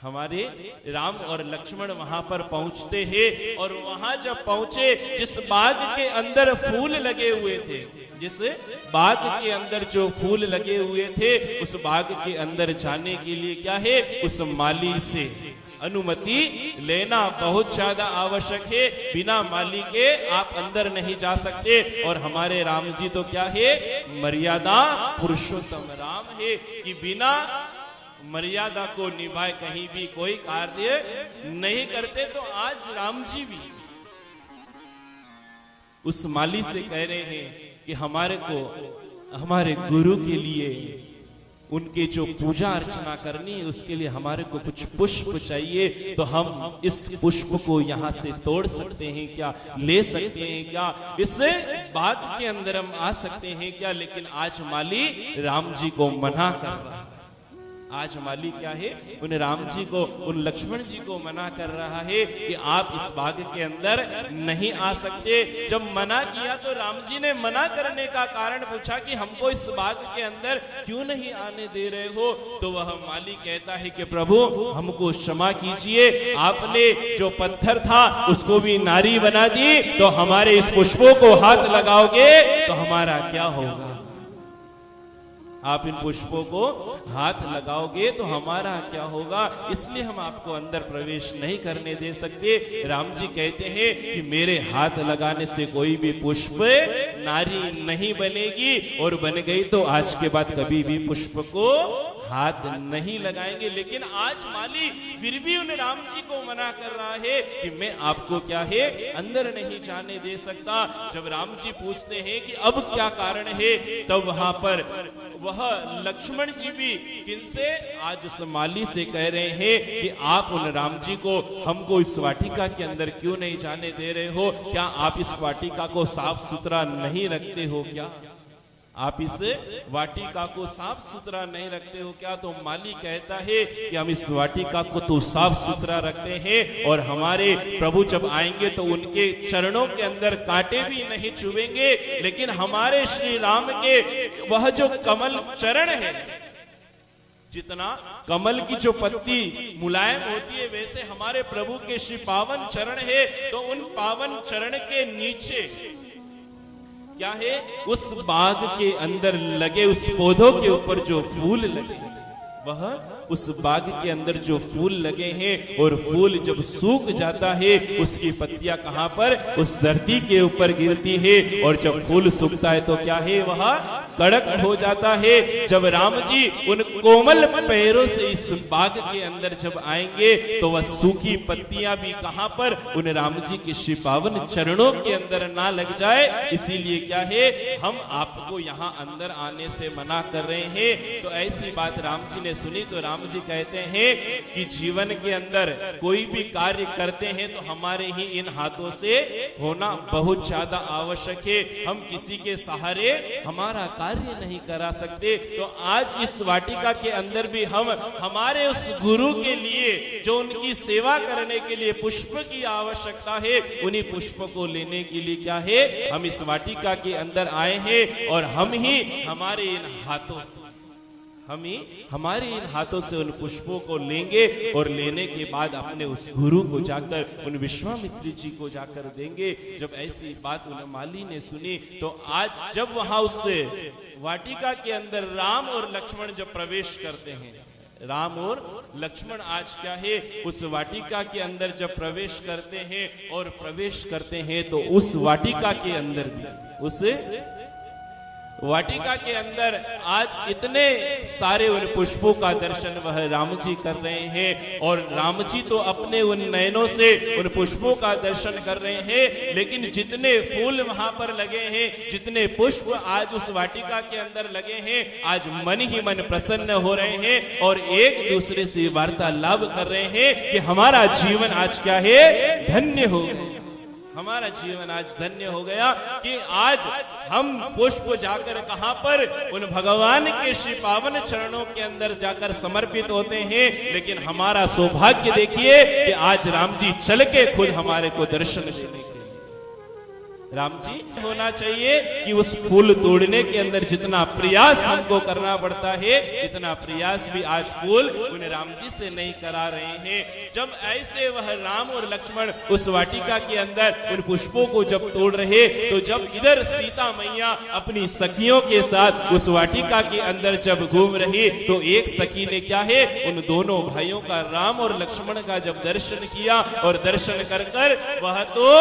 हमारे राम और लक्ष्मण वहां पर पहुंचते हैं। और वहां जब पहुंचे, जिस बाग के अंदर फूल लगे हुए थे, जिस बाग के अंदर जो फूल लगे हुए थे, उस बाग के अंदर जाने के लिए क्या है, उस माली से अनुमति लेना बहुत ज्यादा आवश्यक है। बिना माली के आप अंदर नहीं जा सकते। और हमारे राम जी तो क्या है, मर्यादा पुरुषोत्तम राम है कि बिना मर्यादा को निभाए कहीं भी कोई कार्य नहीं करते। तो आज राम जी भी उस माली से कह रहे हैं कि हमारे को, हमारे गुरु के लिए उनके जो पूजा अर्चना करनी है उसके लिए हमारे को कुछ पुष्प चाहिए। तो हम इस पुष्प को यहाँ से तोड़ सकते हैं क्या, ले सकते हैं क्या, इस बाग के अंदर हम आ सकते हैं क्या? लेकिन आज माली राम जी को मना कर रहा है। आज माली क्या है, उन राम जी को, उन लक्ष्मण जी को मना कर रहा है कि आप इस बाग के अंदर नहीं आ सकते। जब मना किया तो राम जी ने मना करने का कारण पूछा कि हमको इस बाग के अंदर क्यों नहीं आने दे रहे हो? तो वह माली कहता है कि प्रभु हमको क्षमा कीजिए, आपने जो पत्थर था उसको भी नारी बना दी, तो हमारे इस पुष्पों को हाथ लगाओगे तो हमारा क्या होगा? आप इन पुष्पों को हाथ लगाओगे तो हमारा क्या होगा? इसलिए हम आपको अंदर प्रवेश नहीं करने दे सकते। राम जी कहते हैं कि मेरे हाथ लगाने से कोई भी पुष्प नारी नहीं बनेगी, और बन गई तो आज के बाद कभी भी पुष्प को हाथ नहीं लगाएंगे। लेकिन आज माली फिर भी उन राम जी को मना कर रहा है कि मैं आपको क्या है, अंदर नहीं जाने दे सकता। जब राम जी पूछते हैं कि अब क्या कारण है, तब वहां पर वह लक्ष्मण जी भी किनसे, आज उस माली से कह रहे हैं कि आप उन राम जी को, हमको इस वाटिका के अंदर क्यों नहीं जाने दे रहे हो? क्या आप इस वाटिका को साफ सुथरा नहीं रखते हो क्या? आप इस वाटिका को साफ सुथरा नहीं रखते हो क्या? तो माली कहता है कि हम इस वाटिका को तो साफ सुथरा रखते हैं, और हमारे प्रभु जब आएंगे तो उनके चरणों के अंदर कांटे भी नहीं चुभेंगे। लेकिन हमारे श्री राम के वह जो कमल चरण है, जितना कमल की जो पत्ती मुलायम होती है वैसे हमारे प्रभु के श्री पावन चरण है। तो उन पावन चरण के नीचे क्या है, उस बाग के अंदर लगे उस पौधों के ऊपर जो फूल लगे, वह उस बाग के अंदर जो फूल लगे हैं, और फूल जब सूख जाता है उसकी पत्तियां कहां पर, उस धरती के ऊपर गिरती है। और जब फूल सूखता है तो क्या है, वह कड़क हो जाता है। जब राम जी उन कोमल पैरों से इस बाग के अंदर जब आएंगे तो वह सूखी पत्तियां भी कहां पर, उन राम जी के श्री पावन चरणों के अंदर ना लग जाए, इसीलिए क्या है, हम आपको यहाँ अंदर आने से मना कर रहे हैं। तो ऐसी बात राम जी ने सुनी तो राम जी कहते हैं कि जीवन के अंदर कोई भी कार्य करते हैं तो हमारे ही इन हाथों से होना बहुत ज्यादा आवश्यक है। हम किसी के सहारे हमारा कार्य नहीं करा सकते। तो आज इस वाटिका के अंदर भी हम हमारे उस गुरु के लिए जो उनकी सेवा करने के लिए पुष्प की आवश्यकता है, उन्हीं पुष्प को लेने के लिए क्या है, हम इस वाटिका के अंदर आए हैं। और हम ही हमारे इन हाथों से हमारे इन हाथों से उन पुष्पों को लेंगे और लेने के बाद अपने उस गुरु को जाकर, उन विश्वामित्र जी को जाकर देंगे। जब ऐसी बात उन माली ने सुनी तो आज जब वहां उस वाटिका के अंदर राम और लक्ष्मण जब प्रवेश करते हैं, राम और लक्ष्मण आज क्या है, उस वाटिका के अंदर जब प्रवेश करते हैं और प्रवेश करते हैं तो उस वाटिका के अंदर भी, उस वाटिका के अंदर आज इतने सारे उन पुष्पों का दर्शन वह राम जी कर रहे हैं। और राम जी तो अपने उन नयनों से उन पुष्पों का दर्शन कर रहे हैं, लेकिन जितने फूल वहां पर लगे हैं, जितने पुष्प आज उस वाटिका के अंदर लगे हैं, आज मन ही मन प्रसन्न हो रहे हैं और एक दूसरे से वार्तालाप कर रहे हैं कि हमारा जीवन आज क्या है, धन्य हो गया। हमारा जीवन आज धन्य हो गया कि आज हम पुष्प जाकर कहां पर, उन भगवान के श्री पावन चरणों के अंदर जाकर समर्पित होते हैं। लेकिन हमारा सौभाग्य देखिए कि आज राम जी चल के खुद हमारे को दर्शन देने के लिए, राम जी होना चाहिए कि उस फूल तोड़ने के अंदर जितना प्रयास हमको करना पड़ता है, इतना प्रयास भी आज फूल उन राम जी से नहीं करा रहे हैं। जब ऐसे वह राम और लक्ष्मण उस वाटिका के अंदर उन पुष्पों को जब तोड़ रहे, तो जब इधर सीता मैया अपनी सखियों के साथ उस वाटिका के अंदर जब घूम रही, तो एक सखी ने क्या है, उन दोनों भाइयों का, राम और लक्ष्मण का जब दर्शन किया, और दर्शन कर कर वह तो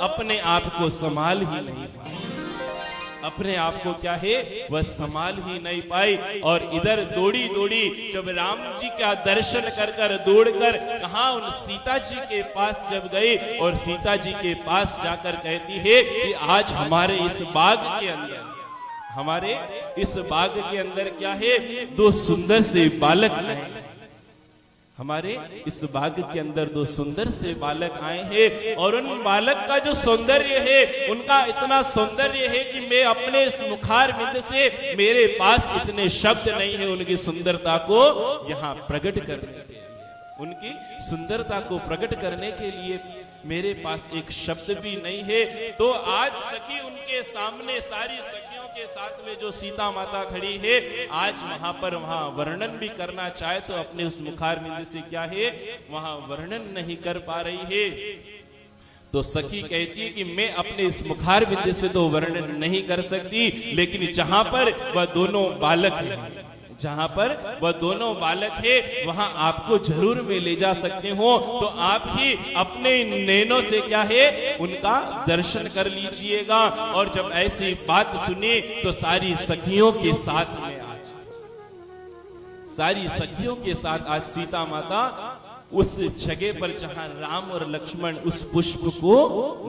अपने आप को संभाल ही नहीं पाई, अपने आप को क्या है, वह संभाल ही नहीं पाई। और इधर दौड़ी दौड़ी जब राम जी का दर्शन कर कर दौड़कर कहां, उन सीता जी के पास जब गई, और सीता जी के पास जाकर कहती है कि आज हमारे इस बाग के अंदर, हमारे इस बाग के अंदर क्या है, दो सुंदर से बालक आए, हमारे इस बाग के अंदर दो सुंदर से बालक आए हैं। और उन बालक का जो सौंदर्य है, उनका इतना सौंदर्य है कि मैं अपने इस मुखार बिंद से, मेरे पास इतने शब्द नहीं है उनकी सुंदरता को यहाँ प्रकट करने के लिए, उनकी सुंदरता को प्रकट करने के लिए मेरे पास एक शब्द भी नहीं है। तो आज सखी उनके सामने, सारी सखियों के साथ में जो सीता माता खड़ी है, आज वहां पर वहां वर्णन भी करना चाहे तो अपने उस मुखार बिंद से क्या है, वहां वर्णन नहीं कर पा रही है। तो सखी कहती है कि मैं अपने इस मुखार बिंद से तो वर्णन नहीं कर सकती, लेकिन जहां पर वह दोनों बालक हैं, जहां पर वह दोनों बालक है, वहां आपको जरूर में ले जा सकते हो। तो आप ही अपने नैनों से क्या है, उनका दर्शन कर लीजिएगा। और जब ऐसी बात सुनी तो सारी सखियों के साथ में, आज सारी सखियों के साथ आज सीता माता उस जगह पर जहां राम और लक्ष्मण उस पुष्प को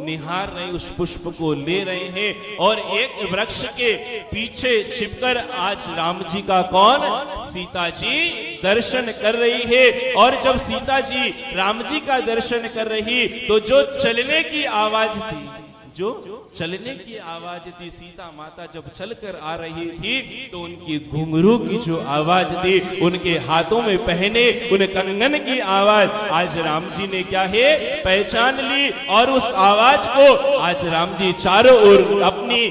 निहार रहे, उस पुष्प को ले रहे हैं। और एक वृक्ष के पीछे छिपकर आज राम जी का कौन, सीता जी दर्शन कर रही है। और जब सीता जी राम जी का दर्शन कर रही, तो जो चलने की आवाज थी, जो चलने की आवाज थी, सीता माता जब चलकर आ रही थी, तो उनकी घुंघरू की जो आवाज थी, उनके हाथों में पहने उन कंगन की आवाज आज राम जी ने क्या है, पहचान ली। और उस आवाज को आज राम जी चारों ओर अपनी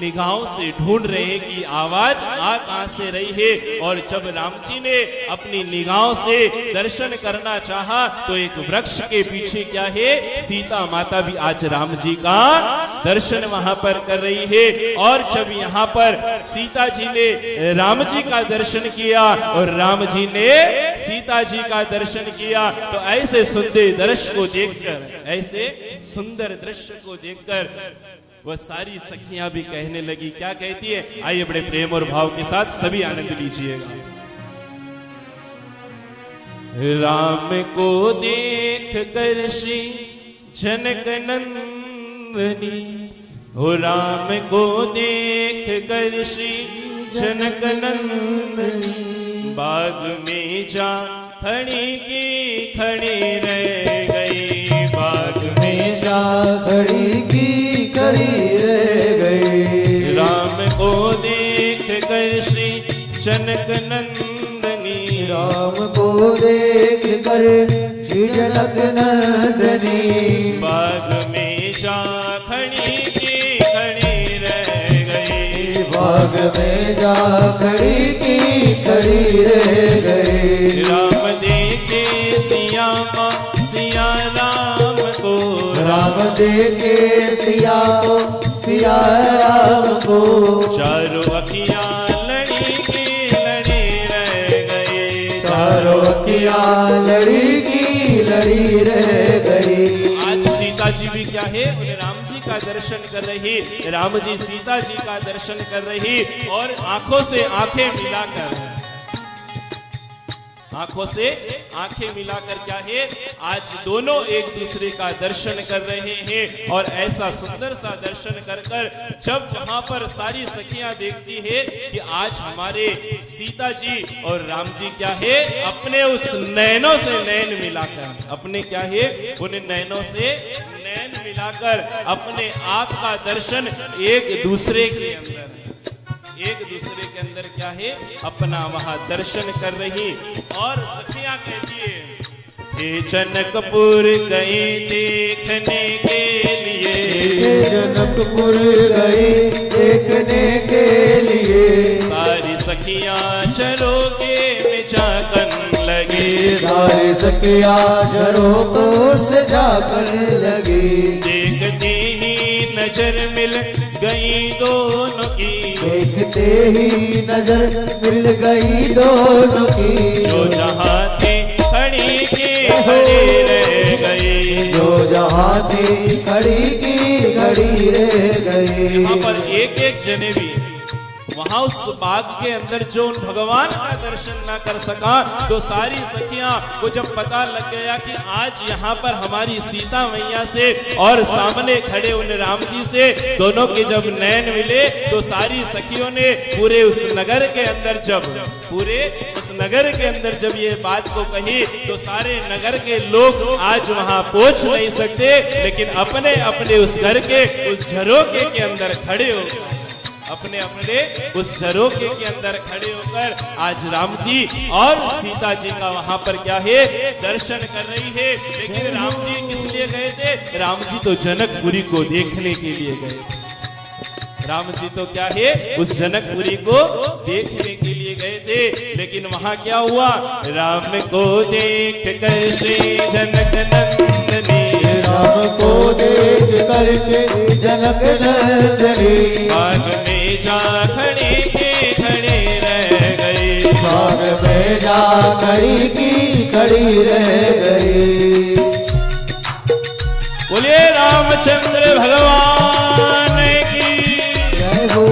निगाहों से ढूंढ रहे हैं कि आवाज आ कहां से रही है। और जब राम जी ने अपनी निगाहों से दर्शन करना चाहा तो एक वृक्ष के पीछे क्या है, सीता माता भी आज राम जी का दर्शन वहां पर कर रही है। और जब यहाँ पर सीता जी ने राम जी का दर्शन किया और राम जी ने सीता जी का दर्शन किया तो ऐसे सुंदर दृश्य को देखकर, ऐसे सुंदर दृश्य को देखकर वह सारी सखियां भी कहने लगी। क्या कहती है, आइए बड़े प्रेम और भाव के साथ सभी आनंद लीजिएगा। राम को देख कर श्री जनक नंदनी, हो राम को देख कर श्री जनक नंदनी, बाग में जा खड़ी की खड़ी रह गई, बाग में जा खड़ी की खड़ी रह गई। राम को देख कर श्री जनक नंदनी, राम को देख कर श्री जनक नंदनी, बाग में जा खड़ी की खड़ी रह गई, बाग में जा खड़ी की खड़ी रह गई। राम देखे सिया राम को, राम देखे सिया राम को, चारों अखियां लड़ी की लड़ी रह गई, चारों अखियां लड़ी की लड़ी रह गई। आज सीता जी भी क्या है, राम जी का दर्शन कर रही, राम जी सीता जी का दर्शन कर रही और आंखों से आंखें मिलाकर, आंखों से आंखें मिलाकर क्या है, आज दोनों एक दूसरे का दर्शन कर रहे हैं। और ऐसा सुंदर सा दर्शन कर कर जब वहां पर सारी सखियां देखती है कि आज हमारे सीता जी और राम जी क्या है, अपने उस नैनों से नैन मिलाकर, अपने क्या है उन नैनों से नैन मिलाकर अपने आप का दर्शन एक दूसरे के अंदर, एक दूसरे के अंदर क्या है, अपना वहां दर्शन कर रही। और सखियां कहती है, हे जनकपुर गए देखने के लिए, जनकपुर गए देखने के लिए, सारी सखियां चरोगे में जागन लगी, सारी सखियां चरों से जागन लगी। देखते ही नजर मिल गई दोनों की, देखते ही नजर मिल गई दोनों की, जो जहां थे खड़ी की खड़ी रह गई, जो जहां थी खड़ी की खड़ी रह गई। यहाँ पर एक एक जने भी वहां उस बाग के अंदर जो उन भगवान का दर्शन ना कर सका तो सारी सखियां को जब पता लग गया कि आज यहाँ पर हमारी सीता मैया से और सामने खड़े उन राम जी से दोनों के जब नैन मिले तो सारी सखियों ने पूरे उस नगर के अंदर, जब पूरे उस नगर के अंदर जब ये बात को कही तो सारे नगर के लोग आज वहां पहुंच नहीं सकते, लेकिन अपने अपने उस घर के उस झरोके के अंदर खड़े हो, अपने अपने उस झरोके के अंदर खड़े होकर आज राम जी और सीता जी का वहां पर क्या है, दर्शन कर रही है। लेकिन राम जी किस लिए गए थे, राम जी तो जनकपुरी को देखने के लिए गए, राम जी तो क्या है उस जनकपुरी को देखने के लिए गए थे। लेकिन वहां क्या हुआ, राम को देख कर श्री जनक नंदनी, राम को देख करके जनक नंदनी, बाग में जा खड़े के खड़े रह गए, बाग में जा खड़ी की खड़ी रह गई। बोलिए रामचंद्र भगवान की जय हो।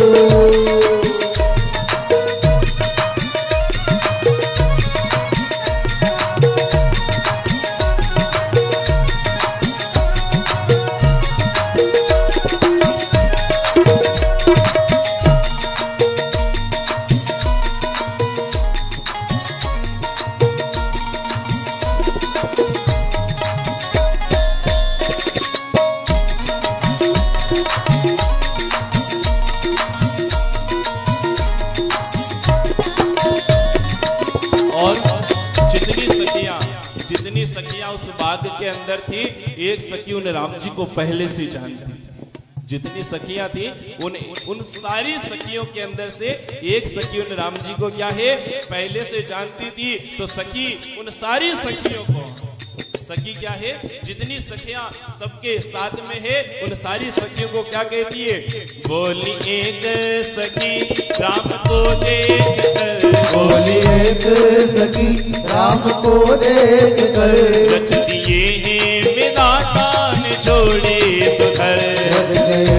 जितनी सखियां उस बाग के अंदर थी, एक सखी उन राम जी को पहले से जानती थी, जितनी सखियां थी उन सारी सखियों के अंदर से एक सखी उन राम जी को क्या है पहले से जानती थी। तो सखी उन सारी सखियों को, सखी क्या है, जितनी सखियां सबके साथ में है उन सारी सखियों को क्या कहती है, बोली एक सखी राम को देख कर, बोली एक सखी राम को देख कर, रच दिए हैं विधाता ने जोड़े सुधर, रच दिए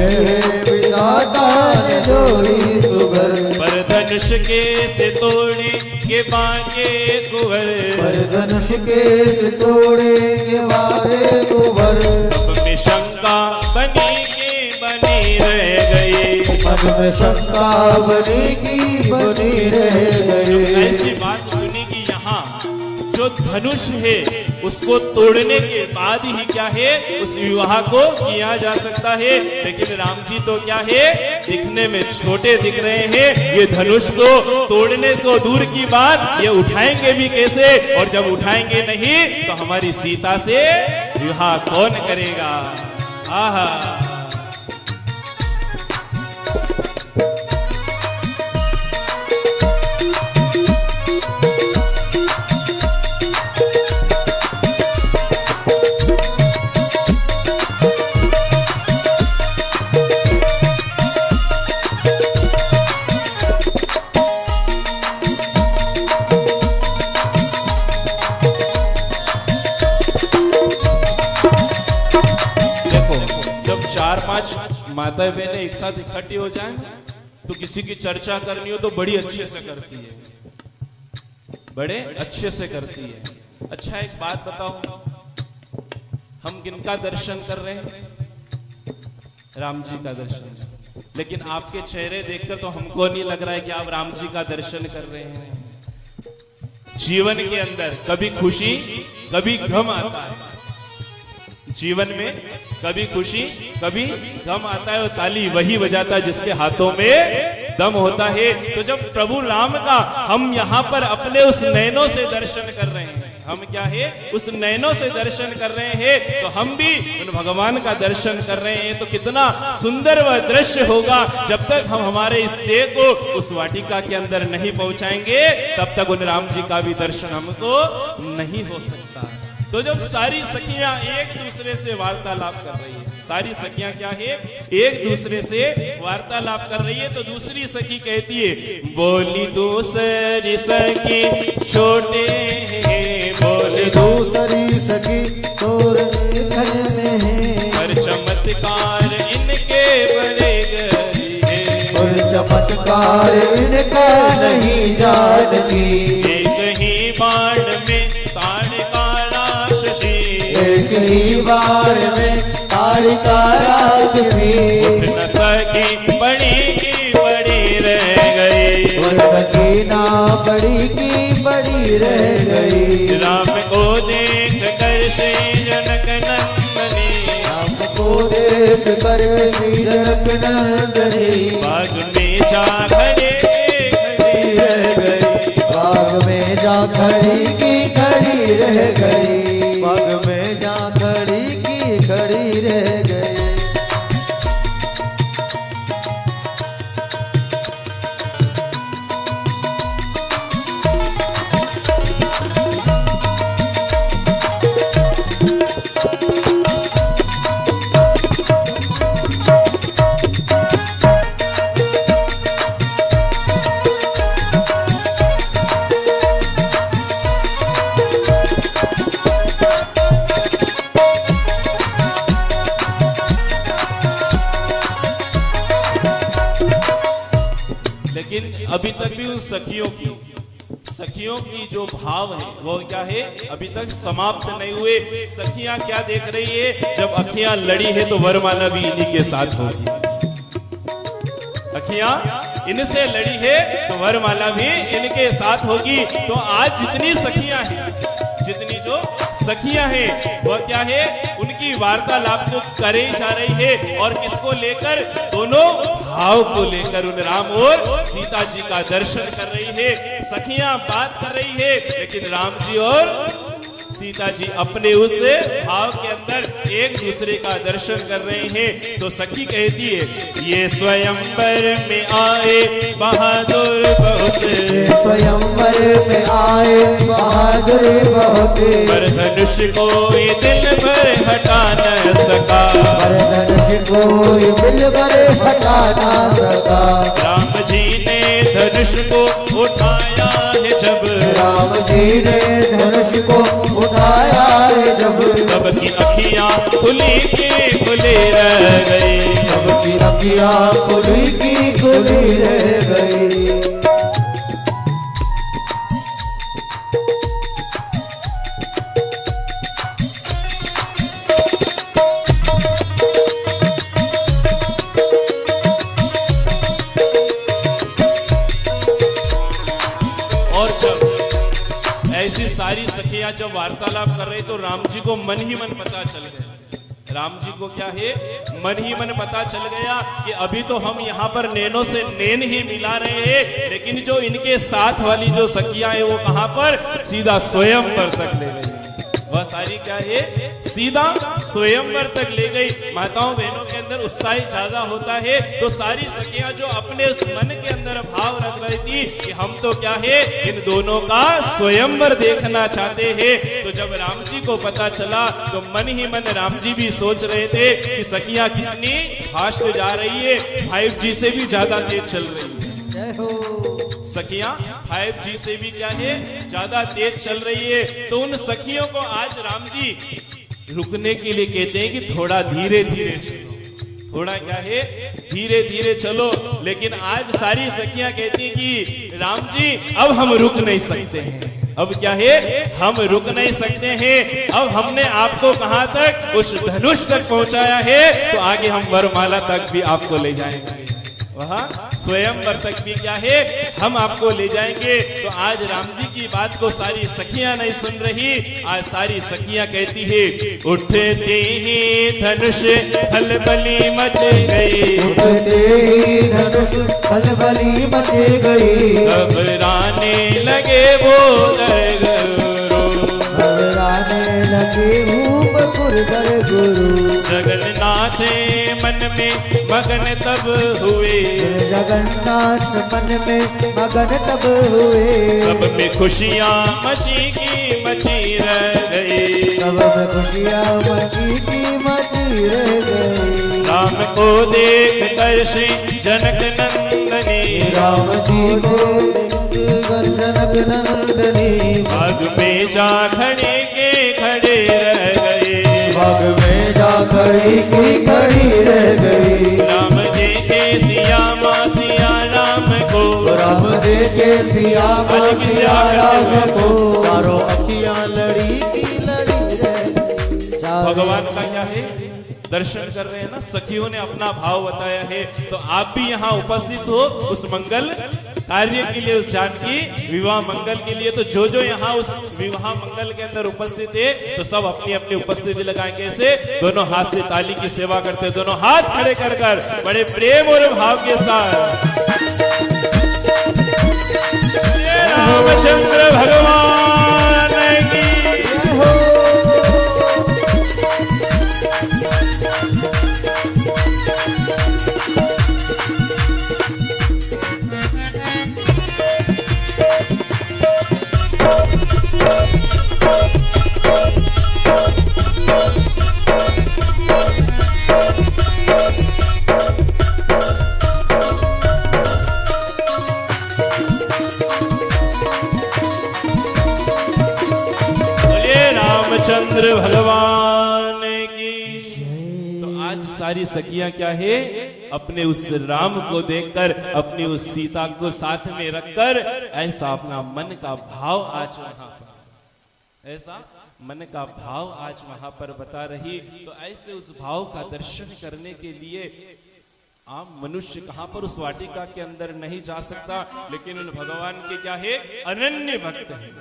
विधाता ने जोड़ी सुधर, पर धनुष के से तोड़े के बागे कुंवर, पर धनुष के से तोड़ेंगे मारे कुंवर, सब में शंका बनी के बनी रह गई, सब में शंका बनी की बनी रह गई। ऐसी बात सुनी कि यहाँ जो धनुष है उसको तोड़ने के बाद ही क्या है उस विवाह को किया जा सकता है। लेकिन राम जी तो क्या है दिखने में छोटे दिख रहे हैं, ये धनुष को तोड़ने को दूर की बात, ये उठाएंगे भी कैसे, और जब उठाएंगे नहीं तो हमारी सीता से विवाह कौन करेगा। आहा, माता बहनें एक साथ इकट्ठी हो जाएं तो किसी की चर्चा करनी हो तो बड़ी अच्छे से करती है, बड़े अच्छे से करती है। अच्छा एक बात बताओ, हम किनका दर्शन कर रहे हैं, राम जी का दर्शन, लेकिन आपके चेहरे देखकर तो हमको नहीं लग रहा है कि आप राम जी का दर्शन कर रहे हैं। जीवन के अंदर कभी खुशी कभी गम आता है, जीवन में कभी खुशी कभी गम आता है, और ताली वही बजाता है जिसके हाथों में दम होता है। तो जब प्रभु राम का हम यहाँ पर अपने उस नैनों से दर्शन कर रहे हैं, हम क्या है उस नैनों से दर्शन कर रहे हैं, तो हम भी उन भगवान का दर्शन कर रहे हैं। तो कितना सुंदर वह दृश्य होगा। जब तक हम हमारे इस देह को उस वाटिका के अंदर नहीं पहुंचाएंगे तब तक उन राम जी का भी दर्शन हमको नहीं हो सकता। तो जब सारी सखियां एक दूसरे से वार्तालाप कर रही है, सारी सखियां क्या है एक दूसरे से वार्तालाप कर रही है, तो दूसरी सखी कहती है, बोली दूसरी सखी छोटे हैं, बोली दूसरी सखी तोरे घर में है, पर चमत्कार इनके बड़े गहरी है, और चमत्कार इनका नहीं जानती, एक ही बाण में ताड़ काला शशि, एक ही बार में तारिका राक्षसी, उठ न सकी बड़ी की बड़ी रह गई, उठ सकी ना बड़ी की बड़ी रह गई, राम को देख कर श्री जनक नंदनी, राम को देख कर श्री जनक नंदनी, बाग में जा खड़े खड़ी रह गई, बाग में जा खड़ी की खड़ी रह गई, बाग में जा खड़ी की खड़ी रह गई। लेकिन अभी तक भी उन सखियों की जो भाव है वो क्या है अभी तक समाप्त नहीं हुए। सखियां क्या देख रही है, जब अखियां लड़ी है तो वरमाला भी इन्हीं के साथ होगी, अखियां इनसे लड़ी है तो वरमाला भी इनके साथ होगी। तो आज जितनी सखियां हैं, जितनी जो सखियां हैं वह क्या है उनकी वार्तालाप को करे जा रही है, और किसको लेकर, दोनों भाव को लेकर उन राम और सीता जी का दर्शन कर रही है। सखियां बात कर रही है लेकिन राम जी और सीता जी अपने उस भाव के अंदर एक दूसरे का दर्शन कर रहे हैं। तो सखी कहती है ये स्वयंवर में आए बहादुर बहुत, स्वयंवर में आए बहादुर बहुत, पर धनुष कोई दिल भर हटा न सका, पर धनुष कोई दिल भर हटा न सका। राम जी ने धनुष को उठाया है जब, राम जी ने धनुष को उठाया है जब, सबकी अखियां खुली की खुली रह गई, सबकी अखियां खुली की खुली रह गई। सारी सखियां जब वार्तालाप कर रहे तो राम जी को मन ही मन पता चल गया। राम जी को क्या है, मन ही मन पता चल गया कि अभी तो हम यहाँ पर नैनों से नैन ही मिला रहे हैं, लेकिन जो इनके साथ वाली जो सखियां है वो कहाँ पर, सीधा स्वयंवर तक ले गई। वह सारी क्या है, सीधा स्वयंवर तक ले गई। माताओं बहनों के अंदर उत्साह ज्यादा होता है, तो सारी सखियां जो अपने उस मन के अंदर भाव रख रही थी कि हम तो क्या है, इन दोनों का स्वयंवर देखना चाहते हैं। तो जब राम जी को पता चला तो मन ही मन राम जी भी सोच रहे थे कि सखियां कितनी फास्ट जा रही है, 5G से भी ज्यादा तेज चल रही है। जय हो। सखियां 5G से भी क्या है, ज्यादा तेज चल रही है। तो उन सखियों को आज राम जी रुकने के लिए कहते हैं कि थोड़ा धीरे धीरे चलो, थोड़ा क्या है, धीरे धीरे चलो। लेकिन आज सारी सखियां कहती हैं कि राम जी अब हम रुक नहीं सकते हैं, अब क्या है, हम रुक नहीं सकते हैं। अब हमने आपको कहां तक, उस धनुष तक पहुंचाया है, तो आगे हम वरमाला तक भी आपको ले जाएंगे, वहां स्वयंवर तक भी क्या है, हम आपको ले जाएंगे। तो आज राम जी की बात को सारी सखियां नहीं सुन रही। आज सारी सखियां कहती है उठते ही धनुष खलबली मच गई, उठते ही धनुष खलबली मच गई, घबराने लगे वो गुरु, घबराने लगे भूप गुरु गुरु। जगन्नाथ मन में मगन तब हुए, जगन्नाथ मन में मगन तब हुए, सब में खुशियां मची की मची रह गई, सब में खुशियां मची की मची रह गई। राम को देख कर श्री जनक नंदनी, राम जी को जनक नंदनी, बाग में जा खड़े के खड़े रह गए, बाग में जा खड़ी की खड़ी रह गई। राम जी के सिया माँ सिया राम को, राम जी के सिया माँ सिया राम को, चारों अखियां लड़ी की लड़ी रह गई। भगवान का क्या है, दर्शन कर रहे हैं ना, सखियों ने अपना भाव बताया है। तो आप भी यहाँ उपस्थित हो उस मंगल कार्य के लिए, उस जानकी विवाह मंगल के लिए। तो जो जो यहाँ उस विवाह मंगल के अंदर उपस्थित है, तो सब अपनी अपनी उपस्थिति लगाएंगे। ऐसे दोनों हाथ से ताली की सेवा करते, दोनों हाथ खड़े कर कर बड़े प्रेम और भाव के साथ रामचंद्र भगवान की रामचंद्र भगवान की। तो आज सारी सखियां क्या है, अपने उस राम को देखकर, अपनी उस सीता को साथ में रखकर ऐसा अपना मन का भाव आज वहां पर, ऐसा मन का भाव आज वहां पर बता रही। तो ऐसे उस भाव का दर्शन करने के लिए आम मनुष्य कहां पर उस वाटिका के अंदर नहीं जा सकता, लेकिन उन भगवान के क्या है, अनन्य भक्त हैं।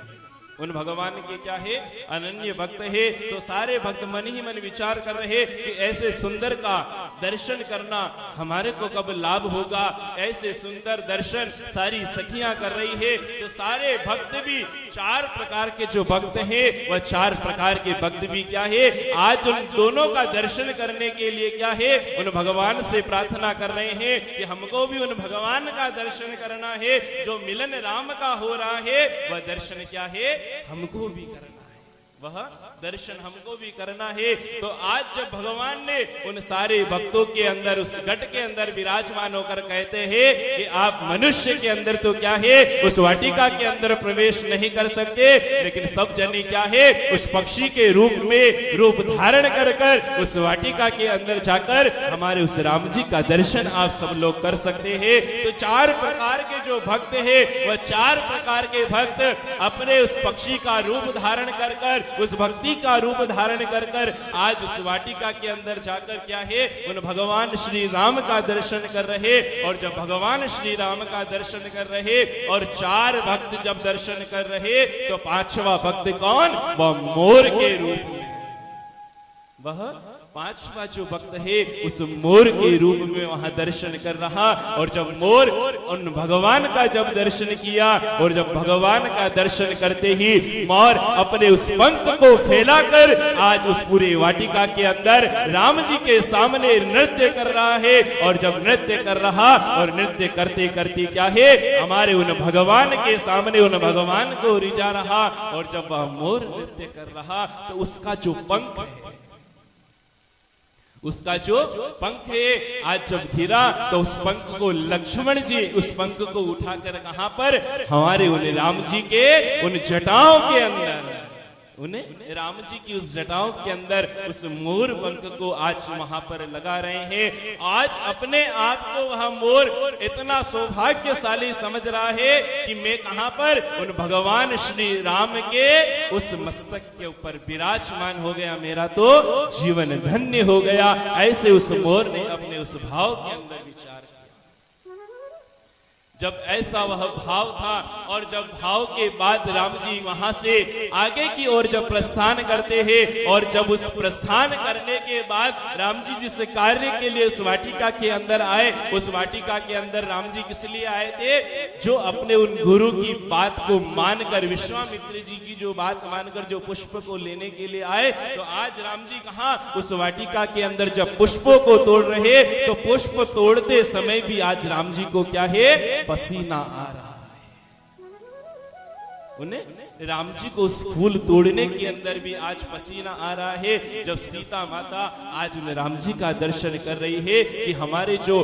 उन भगवान के क्या है, अनन्य भक्त है। तो सारे भक्त मन ही मन विचार कर रहे कि ऐसे सुंदर का दर्शन करना हमारे को कब लाभ होगा। ऐसे सुंदर दर्शन सारी सखियां कर रही है। तो सारे भक्त भी 4 प्रकार के जो भक्त हैं वह 4 प्रकार के भक्त भी क्या है, आज उन दोनों का दर्शन करने के लिए क्या है, उन भगवान से प्रार्थना कर रहे हैं कि हमको भी उन भगवान का दर्शन करना है। जो मिलन राम का हो रहा है वह दर्शन क्या है, हमको भी करना है, वह दर्शन हमको भी करना है। तो आज जब भगवान ने उन सारे भक्तों के अंदर उस घट के अंदर विराजमान होकर कहते हैं कि आप मनुष्य के अंदर तो क्या है, उस वाटिका के अंदर प्रवेश नहीं कर सकते, लेकिन सब जने क्या है, उस पक्षी के रूप में रूप धारण कर कर उस वाटिका के अंदर जाकर हमारे उस राम जी का दर्शन आप सब लोग कर सकते हैं। तो 4 प्रकार के जो भक्त है वह 4 प्रकार के भक्त अपने उस पक्षी का रूप धारण कर कर, उस भक्ति का रूप धारण कर कर आज उस वाटिका के अंदर जाकर क्या है, उन भगवान श्री राम का दर्शन कर रहे। और जब भगवान श्री राम का दर्शन कर रहे और 4 भक्त जब दर्शन कर रहे तो 5वां भक्त कौन, वह मोर के रूप में, वह 5वां जो भक्त है उस मोर के रूप में वहां दर्शन कर रहा। और जब मोर उन भगवान का जब दर्शन किया और जब भगवान का दर्शन करते ही मोर अपने उस पंख को फैलाकर आज उस पूरे वाटिका के अंदर राम जी के सामने नृत्य कर रहा है। और जब नृत्य कर रहा और नृत्य करते करते क्या है, हमारे उन भगवान के सामने उन भगवान को रिझा रहा। और जब वह मोर नृत्य कर रहा तो उसका जो पंख है, उसका जो पंख है आज जब गिरा तो उस पंख को लक्ष्मण जी उस पंख को उठाकर कहां पर, हमारे उन राम जी के उन जटाओं के अंदर, उन्हें राम जी की उस जटाओं के अंदर उस मोर पंख को आज वहां पर लगा रहे हैं। आज अपने आप को वह मोर इतना सौभाग्यशाली समझ रहा है कि मैं कहां पर, उन भगवान श्री राम के उस मस्तक के ऊपर विराजमान हो गया, मेरा तो जीवन धन्य हो गया। ऐसे उस मोर ने अपने उस भाव के अंदर विचार किया। जब ऐसा वह भाव था और जब भाव के बाद राम जी वहां से आगे की ओर जब प्रस्थान करते हैं और जब उस प्रस्थान करने के बाद राम जी जिस कार्य के लिए उस वाटिका के अंदर आए, उस वाटिका के अंदर राम जी किस लिए आए थे, जो अपने उन गुरु की बात को मानकर, विश्वामित्र जी की जो बात मानकर जो पुष्प को लेने के लिए आए। तो आज राम जी कहां, उस वाटिका के अंदर जब पुष्पों को तोड़ रहे तो पुष्प तोड़ते समय भी आज राम जी को क्या है, पसीना आ रहा है। उन्हें राम जी को उस फूल तोड़ने के अंदर भी आज पसीना आ रहा है। जब सीता माता आज उन राम जी का दर्शन कर रही है कि हमारे जो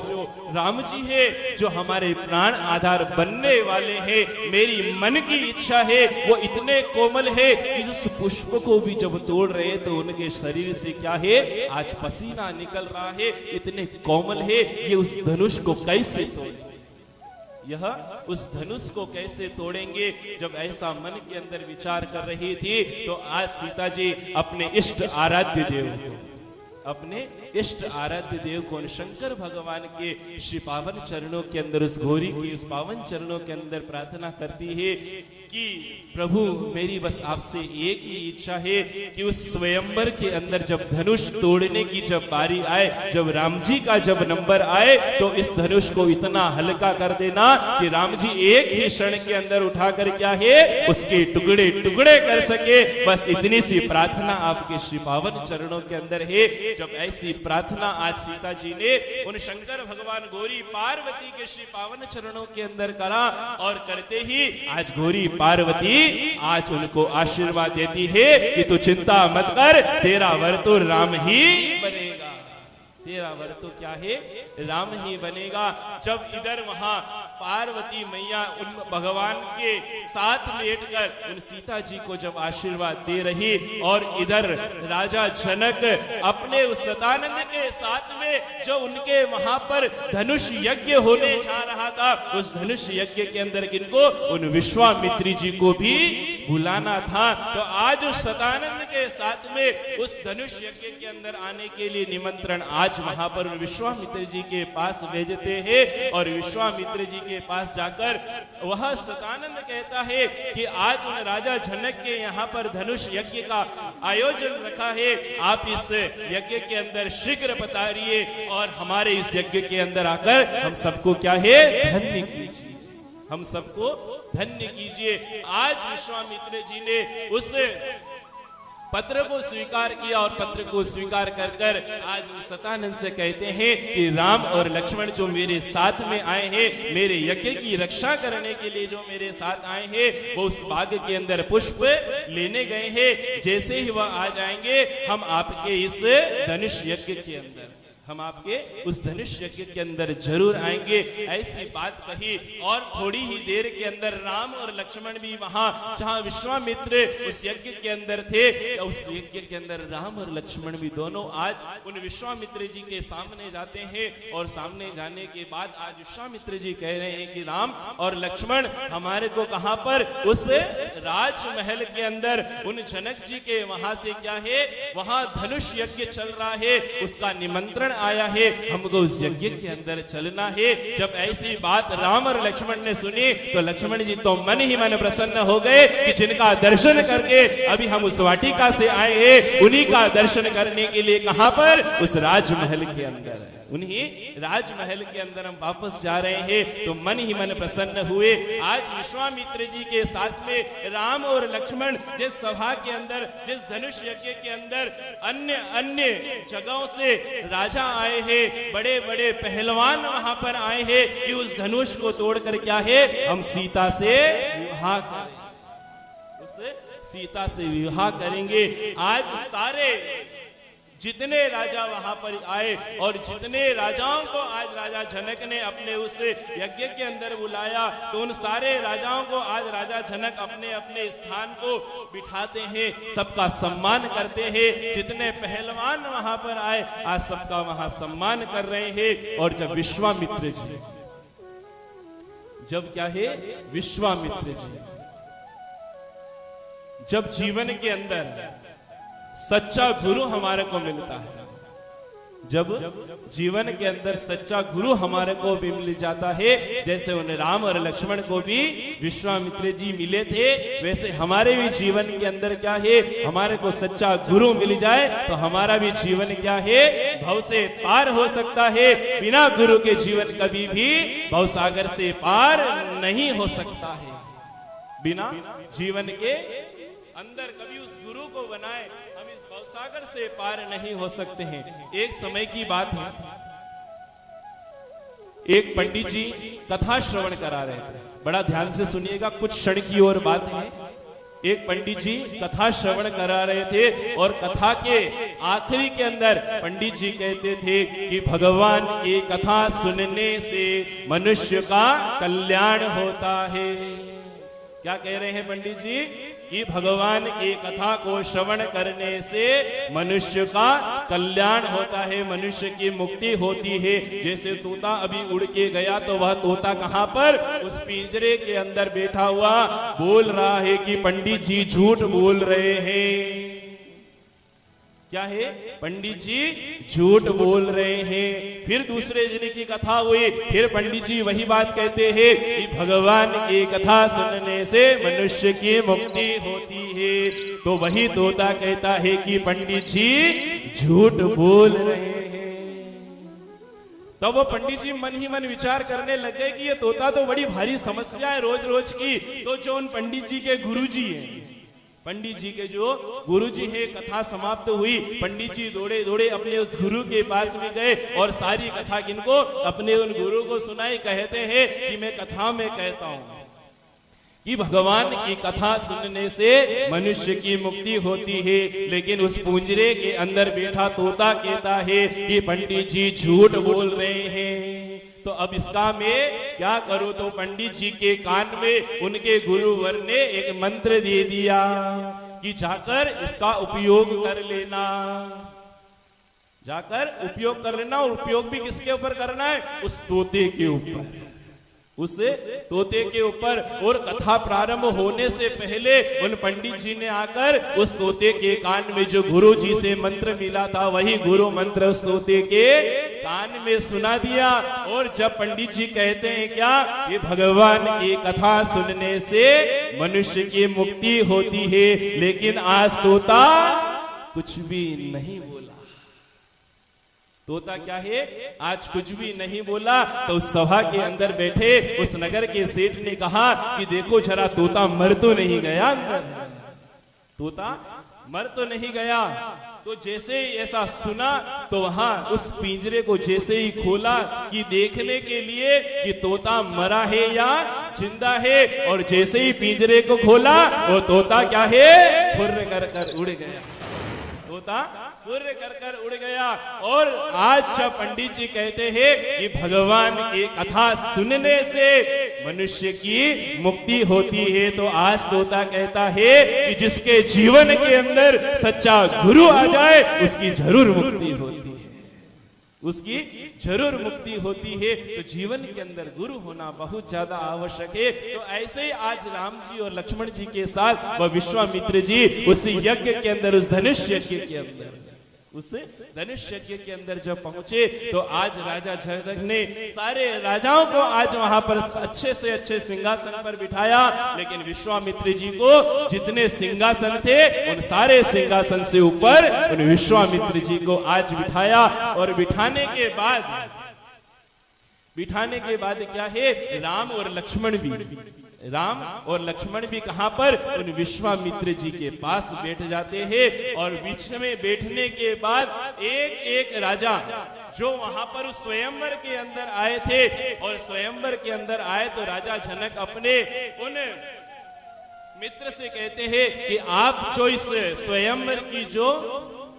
राम जी है, जो हमारे प्राण आधार बनने वाले हैं, मेरी मन की इच्छा है वो इतने कोमल है कि उस पुष्प को भी जब तोड़ रहे तो उनके शरीर से क्या है, आज पसीना निकल रहा है, इतने कोमल है। ये उस धनुष को कैसे तोड़ेंगे, यह उस धनुष को कैसे तोड़ेंगे। जब ऐसा मन के अंदर विचार कर रही थी तो आज सीता जी अपने इष्ट आराध्य देव को, अपने इष्ट आराध्य देव को, शंकर भगवान के श्री पावन चरणों के अंदर, उस घोरी की उस पावन चरणों के अंदर प्रार्थना करती है कि प्रभु मेरी बस आपसे एक ही इच्छा है कि उस स्वयंवर के अंदर जब धनुष तोड़ने की जब बारी आए, जब राम जी का जब नंबर आए तो इस धनुष को इतना हल्का कर देना कि राम जी एक ही क्षण के अंदर उठाकर क्या है, उसके टुकड़े टुकड़े कर सके। बस इतनी सी प्रार्थना आपके श्री पावन चरणों के अंदर है। जब ऐसी प्रार्थना आज सीता जी ने उन शंकर भगवान गौरी पार्वती के श्री पावन चरणों के अंदर करा और करते ही आज गौरी पार्वती आज उनको आशीर्वाद देती है कि तू चिंता मत कर, तेरा वर तो राम ही बनेगा, तेरा वर तो क्या है, राम ही बनेगा। जब इधर वहां पार्वती मैया उन भगवान के साथ लेटकर उन सीता जी को जब आशीर्वाद दे रही और इधर राजा जनक अपने उस सतानंद के साथ में जो उनके वहां पर धनुष यज्ञ होने जा रहा था, उस धनुष यज्ञ के अंदर किनको, उन विश्वामित्री जी को भी बुलाना था। तो आज उस सदानंद के साथ में उस धनुष यज्ञ के अंदर आने के लिए निमंत्रण आज वहां पर विश्वामित्र जी के पास भेजते हैं। और विश्वामित्र जी के पास जाकर वह सदानंद कहता है कि आज उन राजा जनक के यहाँ पर धनुष यज्ञ का आयोजन रखा है, आप इस यज्ञ के अंदर शीघ्र पधारिए और हमारे इस यज्ञ के अंदर आकर हम सबको क्या है धन्य कीजिए, हम सबको धन्य कीजिए। आज विश्वामित्र जी ने उस पत्र को स्वीकार किया और पत्र को स्वीकार कर कर आज सतानंद से कहते हैं कि राम और लक्ष्मण जो मेरे साथ में आए हैं, मेरे यज्ञ की रक्षा करने के लिए जो मेरे साथ आए हैं, वो उस बाग के अंदर पुष्प लेने गए हैं। जैसे ही वह आ जाएंगे हम आपके इस धनुष यज्ञ के अंदर, हम आपके उस धनुष यज्ञ के अंदर जरूर आएंगे। ऐसी बात कही और थोड़ी ही देर के अंदर राम और लक्ष्मण भी वहां जहां विश्वामित्र उस यज्ञ के अंदर थे, उस यज्ञ के अंदर राम और लक्ष्मण भी दोनों आज उन विश्वामित्र जी के सामने जाते हैं। और सामने जाने के बाद आज विश्वामित्र जी कह रहे हैं कि राम और लक्ष्मण हमारे को कहां पर उस राजमहल के अंदर उन जनक जी के वहां से क्या है, वहां धनुष यज्ञ चल रहा है, उसका निमंत्रण आया है, हमको उस यज्ञ के अंदर चलना है। जब ऐसी बात राम और लक्ष्मण ने सुनी तो लक्ष्मण जी तो मन ही मन प्रसन्न हो गए कि जिनका दर्शन करके अभी हम उस वाटिका से आए हैं, उन्हीं का दर्शन करने के लिए कहां पर उस राजमहल के अंदर, उन्हीं राजमहल के अंदर हम वापस जा रहे हैं। तो मन ही मन प्रसन्न हुए। आज विश्वामित्र जी के साथ में राम और लक्ष्मण जिस सभा के अंदर, जिस धनुष यज्ञ के अंदर अन्य अन्य जगहों से राजा आए हैं, बड़े बड़े पहलवान वहां पर आए हैं कि उस धनुष को तोड़कर क्या है हम सीता से विवाह करें, उस सीता से विवाह करेंगे। आज सारे जितने राजा वहां पर आए और जितने राजाओं को आज राजा जनक ने अपने उस यज्ञ के अंदर बुलाया, तो उन सारे राजाओं को आज राजा जनक अपने अपने स्थान को बिठाते हैं, सबका सम्मान करते हैं। जितने पहलवान वहां पर आए आज सबका वहां सम्मान कर रहे हैं। और जब विश्वामित्र जी, जब क्या है विश्वामित्र जी जब जीवन के अंदर सच्चा गुरु हमारे को मिलता है, जब जीवन के अंदर सच्चा गुरु हमारे को भी मिल जाता है, जैसे उन राम और लक्ष्मण को भी विश्वामित्र जी मिले थे, वैसे हमारे भी जीवन के अंदर क्या है हमारे को सच्चा गुरु मिल जाए तो हमारा भी जीवन क्या है भव से पार हो सकता है। बिना गुरु के जीवन कभी भी भव सागर से पार नहीं हो सकता है। बिना जीवन के अंदर कभी उस गुरु को बनाए हम इस भवसागर से पार नहीं हो सकते हैं। एक समय की बात है, एक पंडित जी कथा श्रवण करा रहे थे, बड़ा ध्यान से सुनिएगा, कुछ क्षण की और बात है। एक पंडित जी कथा श्रवण करा रहे थे और कथा के आखिरी के अंदर पंडित जी कहते थे कि भगवान की कथा सुनने से मनुष्य का कल्याण होता है। क्या कह रहे हैं पंडित जी कि भगवान की कथा को श्रवण करने से मनुष्य का कल्याण होता है, मनुष्य की मुक्ति होती है। जैसे तोता अभी उड़ के गया तो वह तोता कहां पर उस पिंजरे के अंदर बैठा हुआ बोल रहा है कि पंडित जी झूठ बोल रहे हैं। क्या है पंडित जी झूठ बोल रहे हैं। फिर दूसरे दिन की कथा हुई, फिर पंडित जी वही बात कहते हैं कि भगवान की कथा सुनने से मनुष्य की मुक्ति होती है। तो वही तोता कहता है कि पंडित जी झूठ बोल रहे हैं। तो वो पंडित जी मन ही मन विचार करने लगे कि ये तोता तो बड़ी भारी समस्या है रोज रोज की। तो जो उन पंडित जी के गुरुजी हैं, पंडित जी के जो गुरुजी है, कथा समाप्त हुई, पंडित जी दौड़े दौड़े अपने उस गुरु के पास में गए और सारी कथा किनको अपने उन गुरु को सुनाई। कहते हैं कि मैं कथा में कहता हूं कि भगवान की कथा सुनने से मनुष्य की मुक्ति होती है, लेकिन उस पुंजरे के अंदर बैठा तोता कहता है कि पंडित जी झूठ बोल रहे हैं। तो अब इसका मैं क्या करूं? तो पंडित जी के कान में उनके गुरुवर ने एक मंत्र दे दिया कि जाकर इसका उपयोग कर लेना, जाकर उपयोग कर लेना। और उपयोग भी किसके ऊपर करना है? उस तोते के ऊपर। उस तोते के ऊपर। और कथा प्रारंभ होने से पहले उन पंडित जी ने आकर उस तोते के कान में जो गुरु जी से मंत्र मिला था वही गुरु मंत्र उस तोते के कान में सुना दिया। और जब पंडित जी कहते हैं क्या कि भगवान की कथा सुनने से मनुष्य की मुक्ति होती है, लेकिन आज तोता कुछ भी नहीं बोला। तोता क्या है, आज कुछ भी नहीं बोला। तो उस सभा के अंदर बैठे उस नगर के सेठ ने कहा कि देखो जरा तोता मर तो नहीं गया अंदर, तोता मर तो नहीं गया। तो जैसे ही ऐसा सुना तो वहां उस पिंजरे को जैसे ही खोला कि देखने के लिए कि तोता मरा है या जिंदा है, और जैसे ही पिंजरे को खोला वो तोता क्या है, फुर्र कर कर उड़ गया। तोता फुर्र कर कर उड़ गया। और आज जब पंडित जी कहते हैं कि भगवान की कथा सुनने से मनुष्य की मुक्ति होती है, तो आज तोता कहता है कि जिसके जीवन के अंदर सच्चा गुरु आ जाए उसकी जरूर मुक्ति होती है, उसकी जरूर मुक्ति होती है। तो जीवन के अंदर गुरु होना बहुत ज्यादा आवश्यक है। तो ऐसे ही आज राम जी और लक्ष्मण जी के साथ वह विश्वामित्र जी उस यज्ञ के अंदर, उस धनुष यज्ञ के अंदर, उस धनुष यज्ञ के अंदर जब पहुंचे तो आज राजा जनक ने सारे राजाओं को आज वहां पर अच्छे से अच्छे सिंहासन पर बिठाया। लेकिन विश्वामित्र जी को जितने सिंहासन थे उन सारे सिंहासन से ऊपर उन विश्वामित्र जी को आज बिठाया। और बिठाने के बाद क्या है, राम और लक्ष्मण भी कहां पर, उन विश्वामित्र जी के पास बैठ जाते हैं। और बीच में बैठने के बाद एक एक राजा जो वहां पर उस स्वयंवर के अंदर आए थे, और स्वयंवर के अंदर आए तो राजा जनक अपने उन मित्र से कहते हैं कि आप जो इस स्वयंवर की जो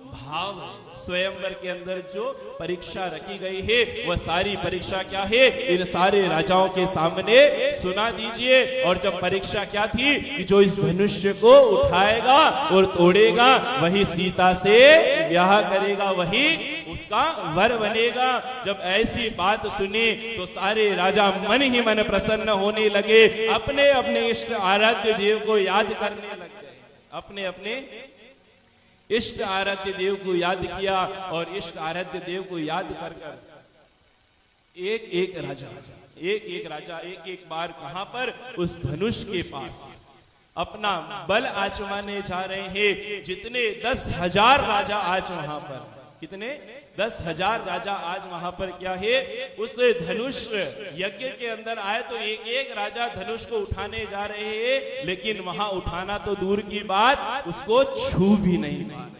भाव है, स्वयंवर के अंदर जो परीक्षा रखी गई है वह सारी परीक्षा क्या है, इन सारे राजाओं के सामने सुना दीजिए। और जब परीक्षा क्या थी कि जो इस धनुष्य को उठाएगा और तोड़ेगा वही सीता से ब्याह करेगा, वही उसका वर बनेगा। जब ऐसी बात सुनी तो सारे राजा मन ही मन प्रसन्न होने लगे, अपने अपने इष्ट आराध्य देव को याद करने लग गए, अपने अपने इष्ट आराध्य देव को याद किया। और इष्ट आराध्य देव को याद कर एक एक राजा एक बार कहां पर, उस धनुष के पास अपना बल आजमाने जा रहे हैं। जितने 10,000 राजा आज वहां पर, कितने 10,000 राजा आज वहां पर क्या है, उस धनुष यज्ञ के अंदर आए। तो एक एक राजा धनुष को उठाने जा रहे हैं, लेकिन वहां उठाना तो दूर की बात, उसको छू भी नहीं पा रहे,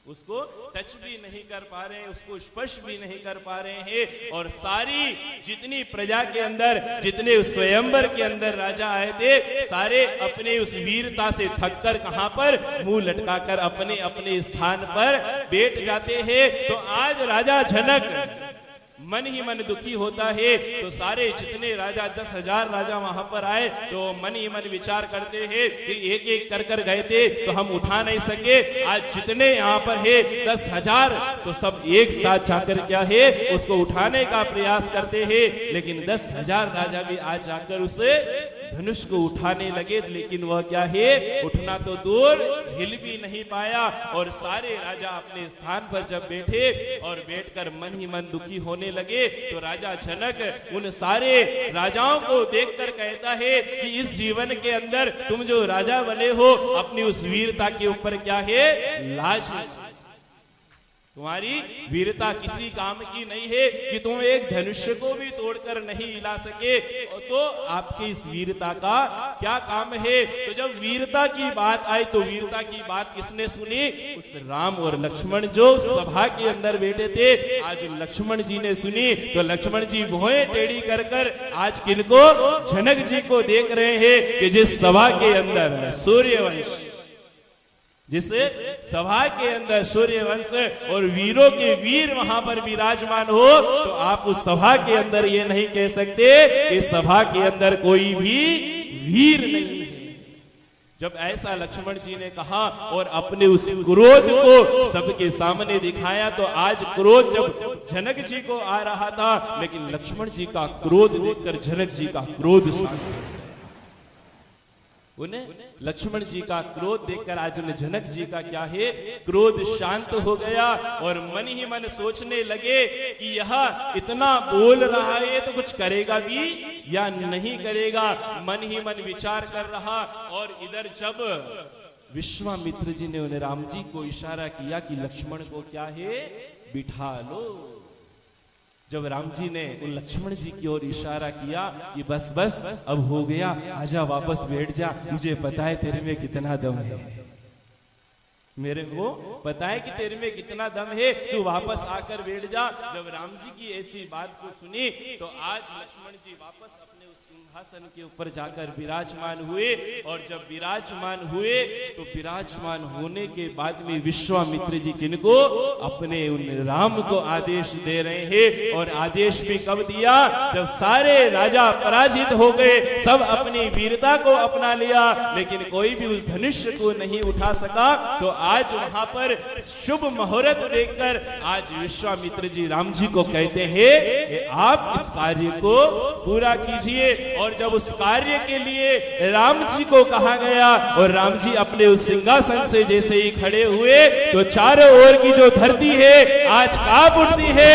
उसको टच भी नहीं कर पा रहे हैं, उसको स्पर्श भी नहीं कर पा रहे हैं। और सारी जितनी प्रजा के अंदर, जितने स्वयंवर के अंदर राजा आए थे, सारे अपने उस वीरता से थककर कहां पर, मुंह लटकाकर अपने अपने स्थान पर बैठ जाते हैं। तो आज राजा जनक मन ही मन दुखी होता है। तो सारे जितने राजा 10,000 राजा वहां पर आए तो मन ही मन विचार करते हैं कि एक एक कर कर गए थे तो हम उठा नहीं सके, आज जितने यहाँ पर है 10,000 तो सब एक साथ जाकर क्या है उसको उठाने का प्रयास करते हैं। लेकिन 10,000 राजा भी आज जाकर उसे धनुष को उठाने लगे, लेकिन वह क्या है, उठना तो दूर, हिल भी नहीं पाया। और सारे राजा अपने स्थान पर जब बैठे और बैठकर मन ही मन दुखी होने लगे, तो राजा जनक उन सारे राजाओं को देखकर कहता है कि इस जीवन के अंदर तुम जो राजा बने हो, अपनी उस वीरता के ऊपर क्या है, लाज है। तुम्हारी वीरता किसी काम की नहीं है कि तुम एक धनुष्य को भी तोड़कर नहीं हिला सके, तो आपकी इस वीरता का क्या काम है। तो जब वीरता की बात आई तो वीरता की बात किसने सुनी, उस राम और लक्ष्मण जो सभा के अंदर बैठे थे। आज लक्ष्मण जी ने सुनी तो लक्ष्मण जी भुएं टेढ़ी कर कर आज किनको, जनक जी को देख रहे हैं कि जिस सभा के अंदर सूर्यवंश, जिस सभा के अंदर सूर्यवंश और वीरों के वीर वहां पर विराजमान हो, तो आप उस सभा के अंदर ये नहीं कह सकते कि सभा के अंदर कोई भी वीर नहीं है। जब ऐसा लक्ष्मण जी ने कहा और अपने उस क्रोध को सबके सामने दिखाया, तो आज क्रोध जब जनक जी को आ रहा था, लेकिन लक्ष्मण जी का क्रोध देखकर जनक जी का क्रोध शांत, उन्हें लक्ष्मण जी का क्रोध देखकर आज उन्हें जनक जी का क्या है, क्रोध शांत हो गया और मन ही मन सोचने लगे कि यह इतना बोल रहा है तो कुछ करेगा भी या नहीं करेगा। मन ही मन विचार कर रहा। और इधर जब विश्वामित्र जी ने उन्हें राम जी को इशारा किया कि लक्ष्मण को क्या है, बिठा लो, जब राम जी ने उन लक्ष्मण जी की ओर इशारा किया कि बस बस अब हो गया, आजा वापस बैठ जा, मुझे पता है तेरे में कितना दम है, मेरे को पता है कि तेरे में कितना दम है, तू वापस आकर बैठ जा। जब राम जी की ऐसी बात को सुनी तो आज लक्ष्मण जी वापस अपने उस सिंहासन के ऊपर जाकर विराजमान हुए। और जब विराजमान हुए तो विराजमान होने के बाद में विश्वामित्र जी किनको, अपने उन राम को आदेश दे रहे हैं। और आदेश भी कब दिया, जब सारे राजा पराजित हो गए, सब अपनी वीरता को अपना लिया, लेकिन कोई भी उस धनुष को नहीं उठा सका। तो आज वहां पर शुभ मुहूर्त देखकर आज विश्वामित्र जी राम जी को कहते हैं कि आप इस कार्य को पूरा कीजिए। और जब उस कार्य के लिए राम जी को कहा गया और राम जी अपने उस सिंहासन से जैसे ही खड़े हुए तो चारों ओर की जो धरती है आज कांप उठती है।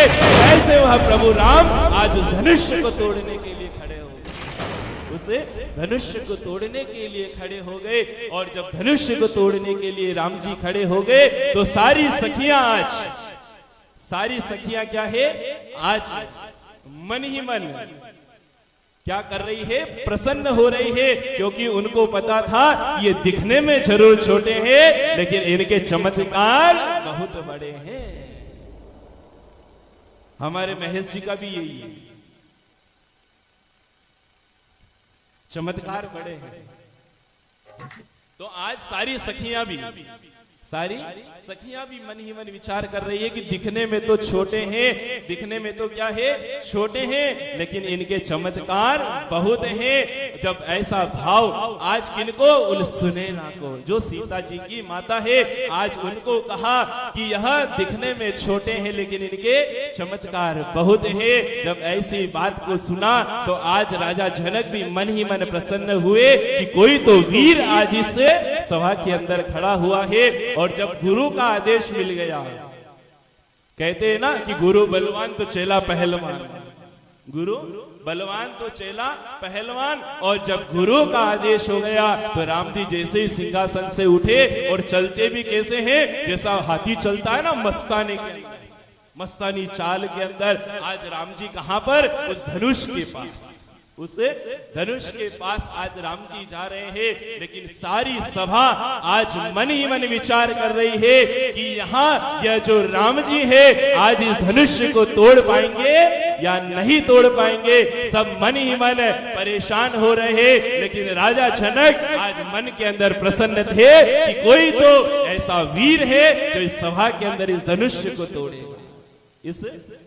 ऐसे वह प्रभु राम आज उस धनुष को तोड़ने के लिए खड़े हो गए, उसे धनुष को तोड़ने के लिए खड़े हो गए। और जब धनुष को तोड़ने के लिए राम जी खड़े हो गए तो सारी सखियां आज, सारी सखियां क्या है, आज मन ही मन क्या कर रही है, प्रसन्न हो रही है, क्योंकि उनको पता था ये दिखने में जरूर छोटे हैं लेकिन इनके चमत्कार बहुत बड़े हैं। हमारे महेश जी का भी यही है, चमत्कार बड़े हैं। तो आज सारी सखियां भी मन ही मन विचार कर रही है कि दिखने में तो छोटे हैं, दिखने में तो क्या है, छोटे हैं, लेकिन इनके चमत्कार बहुत हैं। जब ऐसा भाव आज किनको, उन सुनैना को, जो सीता जी की माता है, आज उनको कहा कि यह दिखने में छोटे हैं लेकिन इनके चमत्कार बहुत है। जब ऐसी बात को सुना तो आज राजा जनक भी मन ही मन प्रसन्न हुए कि कोई तो वीर आज इस सभा के अंदर खड़ा हुआ है। और जब गुरु का आदेश मिल गया, कहते हैं ना कि गुरु बलवान तो चेला पहलवान, गुरु बलवान तो चेला पहलवान। और जब गुरु का आदेश हो गया तो राम जी जैसे ही सिंहासन से उठे और चलते भी कैसे हैं, जैसा हाथी चलता है ना मस्तानी के अंदर, मस्तानी चाल के अंदर। आज राम जी कहां पर, उस धनुष के पास, उस धनुष के पास आज राम जी जा रहे हैं। लेकिन सारी सभा आज मन ही मन विचार कर रही है कि यहाँ यह जो राम जी है आज इस धनुष को तोड़ पाएंगे या नहीं तोड़ पाएंगे। सब मन ही मन परेशान हो रहे हैं। लेकिन राजा जनक आज मन के अंदर प्रसन्न थे कि कोई तो ऐसा वीर है जो इस सभा के अंदर इस धनुष को तोड़ेगा, इस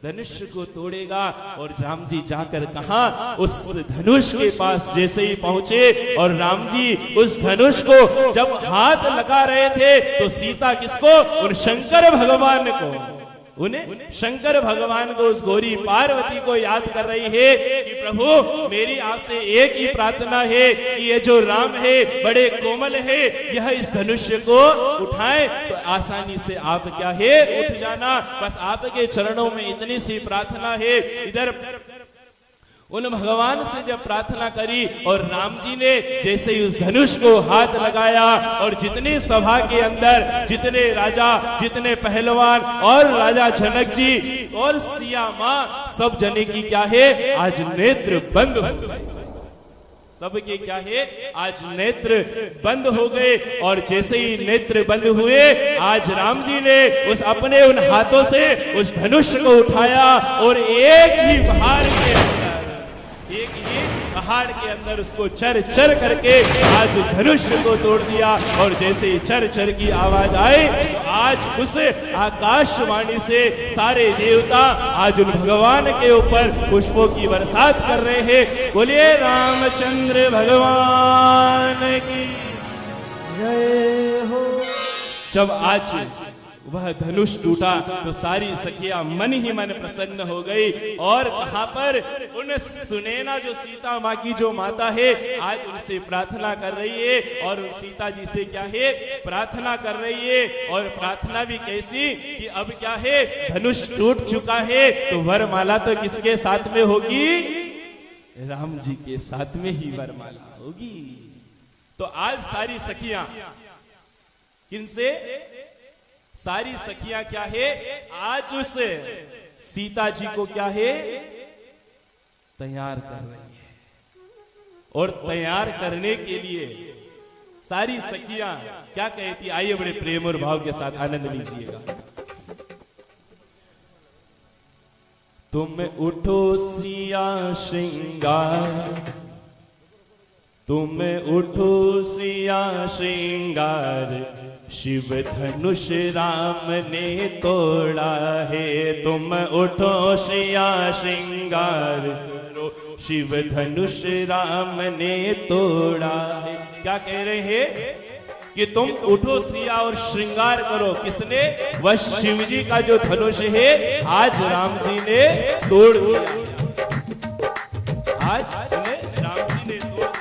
धनुष को तोड़ेगा। और राम जी जाकर कहा, उस धनुष के पास जैसे ही पहुंचे और राम जी उस धनुष को जब हाथ लगा रहे थे तो सीता किसको, उन शंकर भगवान को, उन्हें शंकर भगवान को, उस गौरी पार्वती को याद कर रही है कि प्रभु मेरी आपसे एक ही प्रार्थना है कि ये जो राम है बड़े कोमल है, यह इस धनुष को उठाए तो आसानी से आप क्या है, उठ जाना। बस आपके चरणों में इतनी सी प्रार्थना है। इधर उन भगवान से जब प्रार्थना करी और राम जी ने जैसे ही उस धनुष को हाथ लगाया और जितने सभा के अंदर जितने राजा, जितने पहलवान और राजा जनक जी और सिया मां, सब जने की क्या है, आज नेत्र बंद हो गए। सबके क्या है, आज नेत्र बंद हो गए। और जैसे ही नेत्र बंद हुए, आज राम जी ने उस अपने उन हाथों से उस धनुष को उठाया और एक ही भार के अंदर, एक ही पहाड़ के अंदर उसको चर चर करके आज उस धनुष को तोड़ दिया। और जैसे ही चर चर की आवाज आई तो आज उस आकाशवाणी से सारे देवता आज उन भगवान के ऊपर पुष्पों की बरसात कर रहे हैं। बोलिए रामचंद्र भगवान की। जय हो। जब आज वह धनुष टूटा तो सारी सखियां मन ही मन प्रसन्न हो गई। और कहां पर उन सुनैना जो सीता माँ की जो माता है, आज उनसे प्रार्थना कर रही है। और उन सीता जी से क्या है, प्रार्थना कर रही है। और प्रार्थना भी कैसी कि अब क्या है, धनुष टूट चुका है तो वरमाला तो किसके साथ में होगी, राम जी के साथ में ही वरमाला होगी। तो आज सारी सखियां किनसे, सारी सखियां क्या है, आज उस सीता जी को क्या है, तैयार कर रही है। और तैयार करने के लिए सारी सखियां क्या कहती, आइए बड़े प्रेम और भाव के साथ आनंद लीजिएगा। तुम उठो सिया श्रृंगार, तुम उठो सिया श्रृंगार, शिव धनुष राम ने तोड़ा है। तुम उठो सिया श्रृंगार, शिव धनुष राम ने तोड़ा है। क्या कह रहे हैं कि तुम उठो सिया और श्रृंगार करो। किसने, वह शिव जी का जो धनुष है आज राम जी ने तोड़ दिया। आज राम जी ने तोड़ दिया।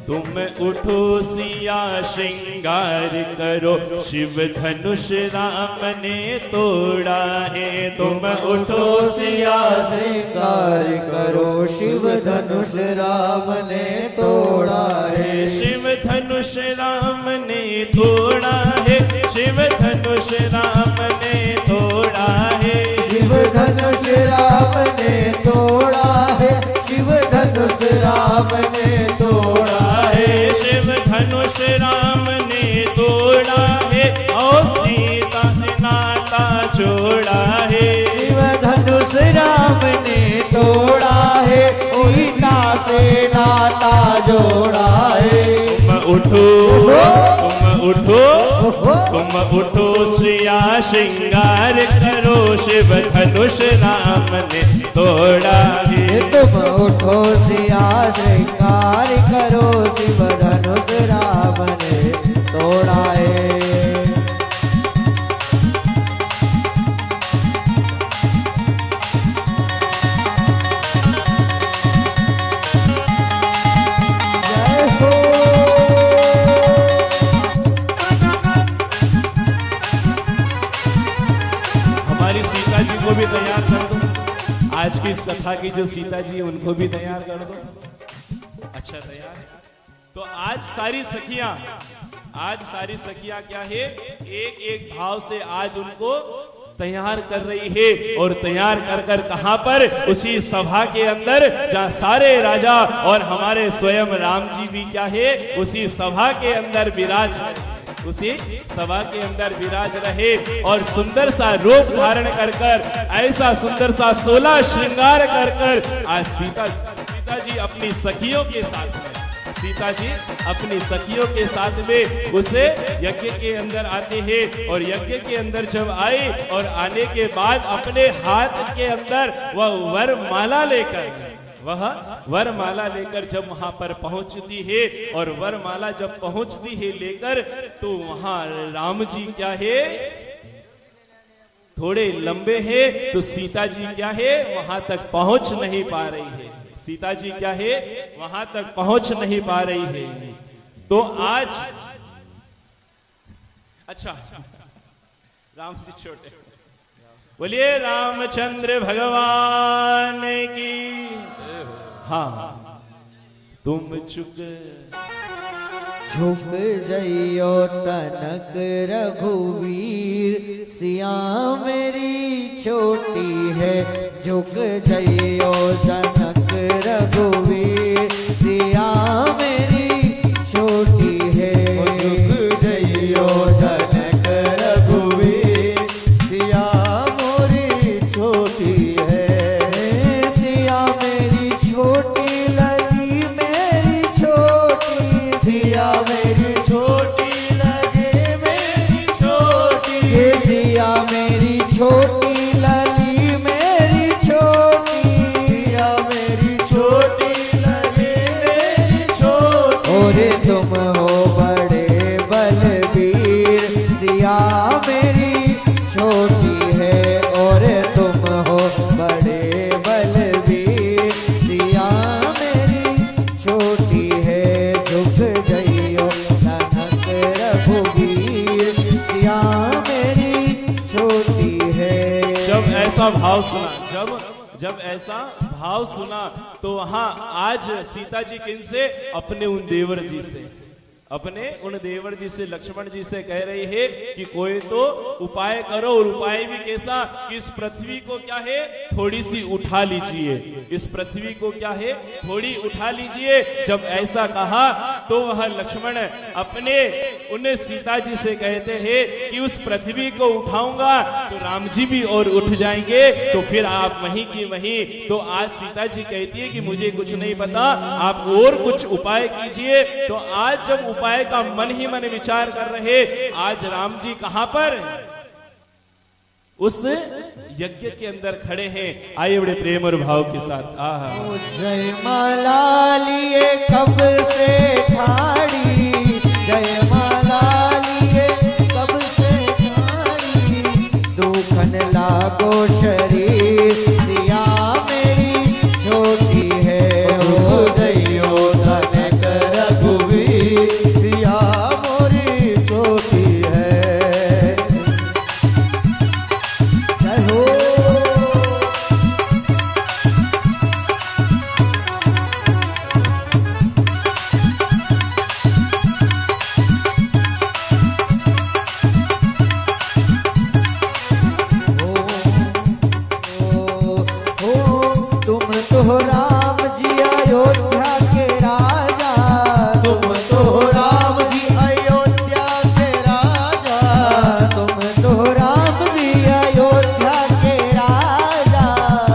तुम उठो सिया श्रृंगार करो, शिव धनुष राम ने तोड़ा है। तुम उठो सिया श्रृंगार करो, शिव धनुष राम ने तोड़ा है। शिव धनुष राम ने तोड़ा है, शिव धनुष राम ने तोड़ा है। शिव धनुष राम ने तोड़ा है, शिव धनुष राम ने तोड़ा है। शिव धनुष राम ने तोड़ा है और सीता से नाता जोड़ा है। शिव धनुष राम ने तोड़ा है, सीता से नाता जोड़ा है। तुम उठो, तुम उठो, तुम उठो सिया श्रृंगार करो, शिव धनुष राम ने तोड़ा है। तुम उठो सिया श्रृंगार करो, शिव धनुष राम ने तोड़ा है। जय हो। हमारी सीता जी को भी तैयार कर दो। आज की इस कथा की जो सीता जी उनको भी तैयार कर दो। अच्छा तैयार है। तो आज सारी सखियां क्या है, एक एक भाव से आज उनको तैयार कर रही है। और तैयार कर कर कहां पर, उसी सभा के अंदर जहां सारे राजा और हमारे स्वयं राम जी भी क्या है, उसी सभा के अंदर उसी सभा के अंदर विराज रहे। और सुंदर सा रूप धारण कर कर, ऐसा सुंदर सा 16 श्रृंगार कर कर आज सीता जी अपनी सखियों के साथ में, सीता जी अपनी सखियों के साथ में उसे यज्ञ के अंदर आते हैं। और यज्ञ के अंदर जब आए और आने के बाद अपने हाथ के अंदर वरमाला लेकर जब वहां पर पहुंचती है, और वरमाला जब पहुंचती है लेकर, तो वहां राम जी क्या है, थोड़े लंबे हैं, तो सीता जी क्या है, वहां तक पहुंच नहीं पा रही है। सीता जी क्या है, वहां तक पहुंच नहीं पा रही है। तो आज अच्छा राम जी छोटे, बोलिए रामचंद्र भगवान की। हाँ, तुम झुक जइयो तनक रघुवीर, सिया मेरी छोटी है। झुक जइयो तनक रघुवीर, सिया मेरी छोटी है। झुक जइयो तनक रघुवीर, सिया मोरी छोटी है। सिया मेरी छोटी, लगी मेरी छोटी, सिया मेरी छोटी, लगे मेरी छोटी। सिया मेरी छोटी, लगी मेरी छोटी, सिया मेरी भाव सुना, जब ऐसा भाव सुना तो वहां आज सीता जी किन से? अपने उन देवर जी से, अपने उन देवर जी से, लक्ष्मण जी से कह रही है कि कोई तो उपाय करो। और उपाय भी कैसा? कि इस पृथ्वी को क्या है, थोड़ी सी उठा लीजिए, इस पृथ्वी को क्या है, थोड़ी उठा लीजिए। जब ऐसा कहा तो वह लक्ष्मण अपने उन सीता जी से कहते हैं कि उस पृथ्वी को उठाऊंगा तो राम जी भी और उठ जाएंगे, तो फिर आप वहीं की वहीं। तो आज सीता जी कहती है कि मुझे कुछ नहीं पता, आप और कुछ उपाय कीजिए। तो आज जब उपाय का मन ही मन विचार कर रहे, आज राम जी कहां पर? उस यज्ञ के अंदर खड़े हैं। आइए बड़े प्रेम और भाव के साथ। आहा, जय माला लिए कब से ठाड़ी, जय माला लिए कब से ठाड़ी, दुखन लागो शरीर सिया मेरी छोटी है। ओ जयो धन कर रघुवीर सिया मोरी छोटी है। जय हो। तुम तो राम जी अयोध्या के राजा, तुम तो राम जी अयोध्या के राजा, तुम तो राम जी अयोध्या के राजा,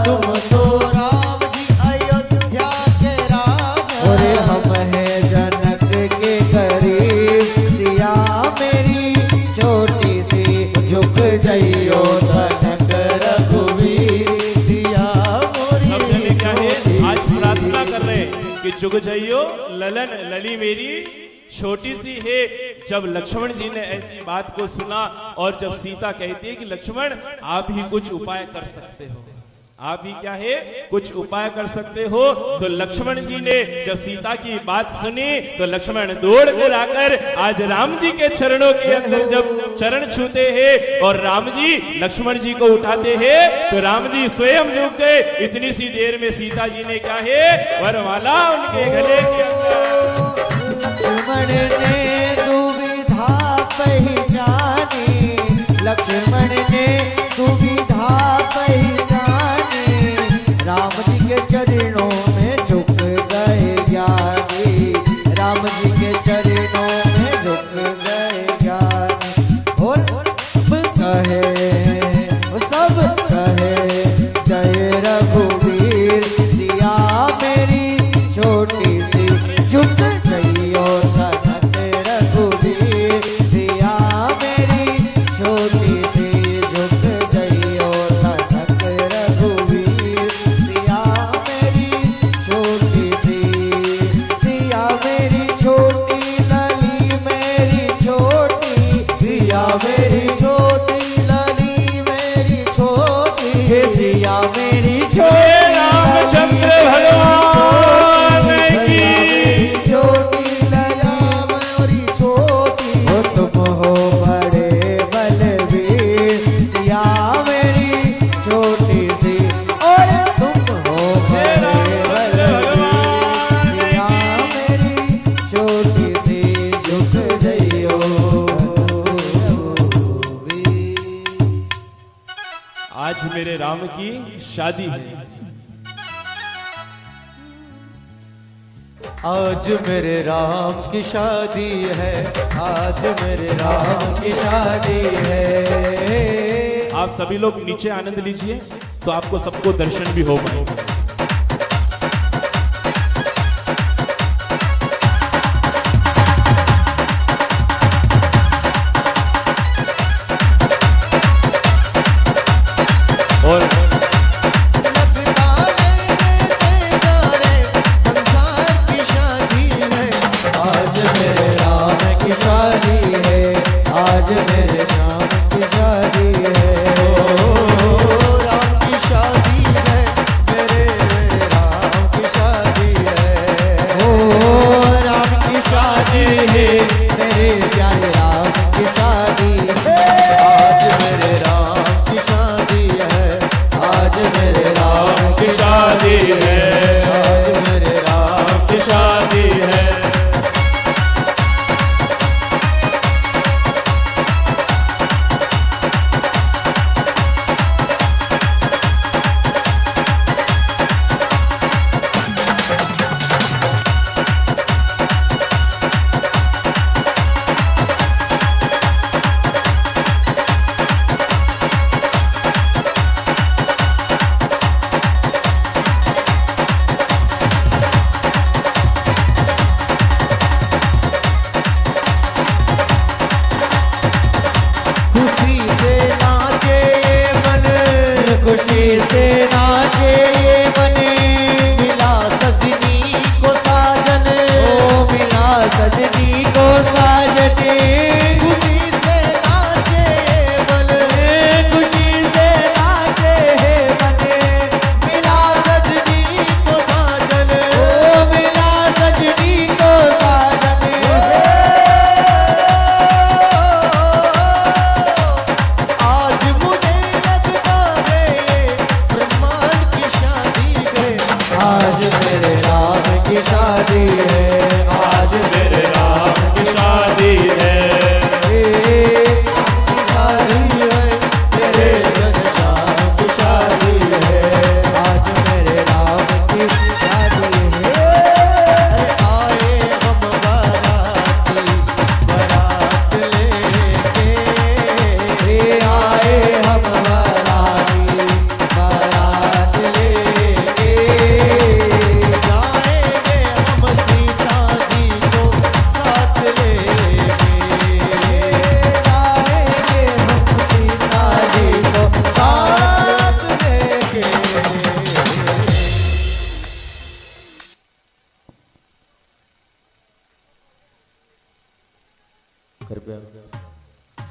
तुम तो राम जी अयोध्या के राजा। और हम हैं जनक के करीब सिया मेरी छोटी सी, झुक जइयो धनक रघुवीर सिया मोरी छोटी। आज प्रार्थना कर रहे हैं कि जुग जइयो ललन लली मेरी छोटी सी है। जब लक्ष्मण जी ने ऐसी बात को सुना और जब सीता कहती है कि लक्ष्मण आप ही कुछ उपाय कर सकते हो, आप ही क्या है, कुछ उपाय कर सकते हो। तो लक्ष्मण जी ने जब सीता की बात सुनी तो लक्ष्मण दौड़ कर आकर आज राम जी के चरणों के अंदर जब चरण छूते हैं और राम जी लक्ष्मण जी को उठाते हैं तो राम जी स्वयं झुक गए। इतनी सी देर में सीता जी ने क्या है, वरमाला उनके गले के अंदर। लक्ष्मण ने दुविधा पहचानी, लक्ष्मण ने दुविधा पहचानी, राम जी के चरणों में झुक गए ज्ञानी, राम जी के चरणों में झुक गए ज्ञानी। और सब कहे जय रघुवीर सिया मेरी छोटी सी, झुक जइयो धनक रघुवीर सिया मेरी छोटी सी, झुक जइयो धनक रघुवीर सिया मेरी छोटी सी, सिया मेरी छोटी लली मेरी छोटी, सिया मेरी छोटी लली मेरी छोटी, सिया मेरी छोटी रामचंद्र भगवान की छोटी लला मोरी छोटी। हो तुम हो बड़े बलवीर सिया मेरी छोटी सी, और तुम हो बड़े बलवीर सिया मेरी छोटी सी, झुक जइयो आज मेरे राम की शादी है। आज मेरे राम की शादी है, आज मेरे राम की शादी है। आप सभी लोग नीचे आनंद लीजिए तो आपको सबको दर्शन भी हो पाएगा। और आज मेरे राम की शादी है, आज मेरे राम की शादी है। ओ राम की शादी है, मेरे राम की शादी है। ओ राम की शादी है, मेरे प्यारे राम की शादी है। आज मेरे राम की शादी है, की शादी है, आज मेरे राम की शादी है।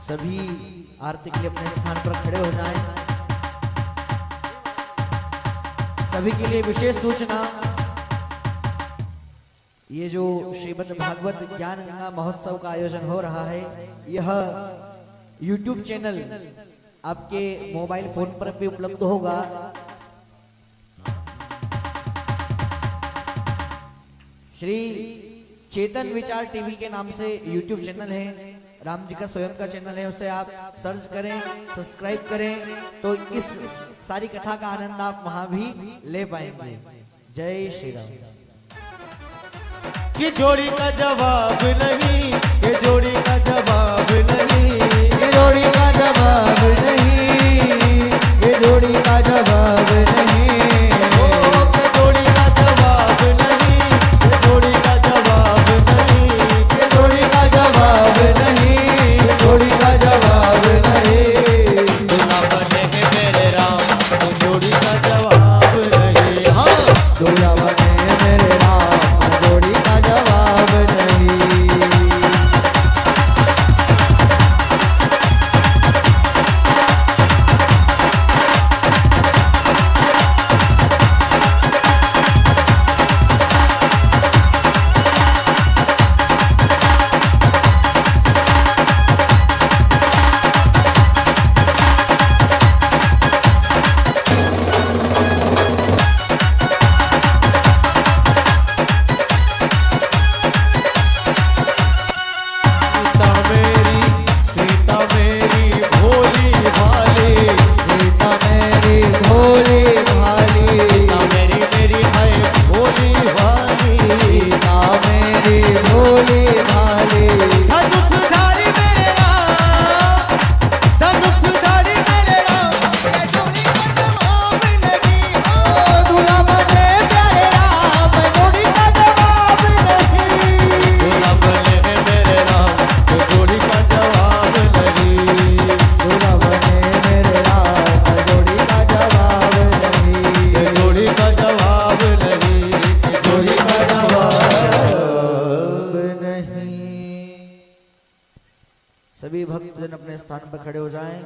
सभी आरती के लिए अपने स्थान पर खड़े हो जाएं। सभी के लिए विशेष सूचना, ये जो श्रीमद् भागवत ज्ञान गंगा महोत्सव का आयोजन हो रहा है, यह YouTube चैनल आपके मोबाइल फोन पर भी उपलब्ध होगा। श्री चेतन विचार टीवी के नाम से YouTube चैनल है, राम जी का स्वयं का चैनल है, उसे आप सर्च करें, सब्सक्राइब करें तो इस सारी कथा का आनंद आप वहां भी ले पाएंगे। जय श्री राम। कि जोड़ी का जवाब नहीं, ये जोड़ी का जवाब नहीं, ये जोड़ी का जवाब नहीं, ये जोड़ी का जवाब नहीं, ये जोड़ी का जवाब नहीं, ये जोड़ी का जवाब नहीं, ये जोड़ी का जवाब नहीं, ये जोड़ी का जवाब नहीं। दूल्हा बने हैं मेरे राम, तो जोड़ी का जवाब नहीं। हाँ, दूल्हा बने मेरे राम, जोड़ी का जवाब नहीं। सीता मेरी भोली भाली, सीता मेरी भोली भाली, सीता मेरी है भोली भाली, सीता मेरी भोली भाली। धनुषधारी मेरे राम, धनुषधारी मेरे राम, ये जोड़ी का जवाब नहीं। ओ दूल्हा बने प्यारे राम, जोड़ी का जवाब नहीं। दूल्हा बने हैं मेरे राम, तो जोड़ी का जवाब नहीं। दूल्हा बने मेरे राम, जोड़ी का जवाब नहीं। ये जोड़ी का जवाब नहीं, ये जोड़ी का जवाब नहीं। सभी भक्तजन अपने स्थान पर खड़े हो जाएं।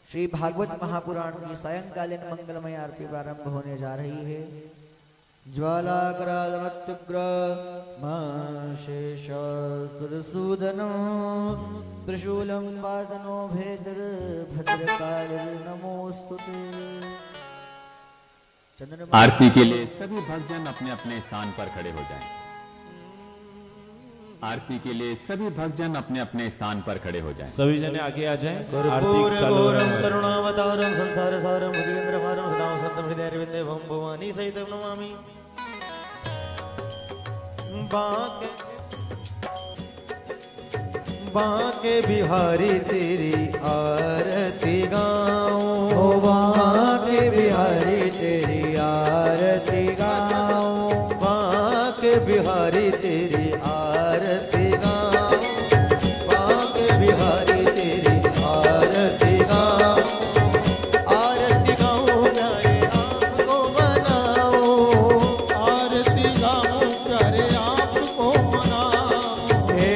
श्री भागवत महापुराण की सायंकालीन मंगलमय आरती प्रारंभ होने जा रही है। ज्वालाकरालमत्युग्र माशेषासुरसूदनो त्रिशूलं वादनो भेदर्भद्रकालिर्नमोऽस्तुते। आरती के लिए सभी भक्तजन अपने अपने स्थान पर खड़े हो जाएं। आरती के लिए सभी भक्तजन अपने अपने स्थान पर खड़े हो जाएं। सभी जने आगे आ जाएं। कर्पूर गौरम करुणावतारम संसार सारम भुजगेंद्र भारम सदा वसंतम हृदय अरविंदे भम भवानी सहितम नमामि। बांके बिहारी तेरी आरती गाऊं, बांके बिहारी तेरी आरती गाऊं, बांके बिहारी तेरी आरती गाऊं, बांके बिहारी तेरी आरती गाऊं, आरती गाऊं प्यारे आपको मनाऊं, आरती गाऊं प्यारे आपको मनाऊं, हे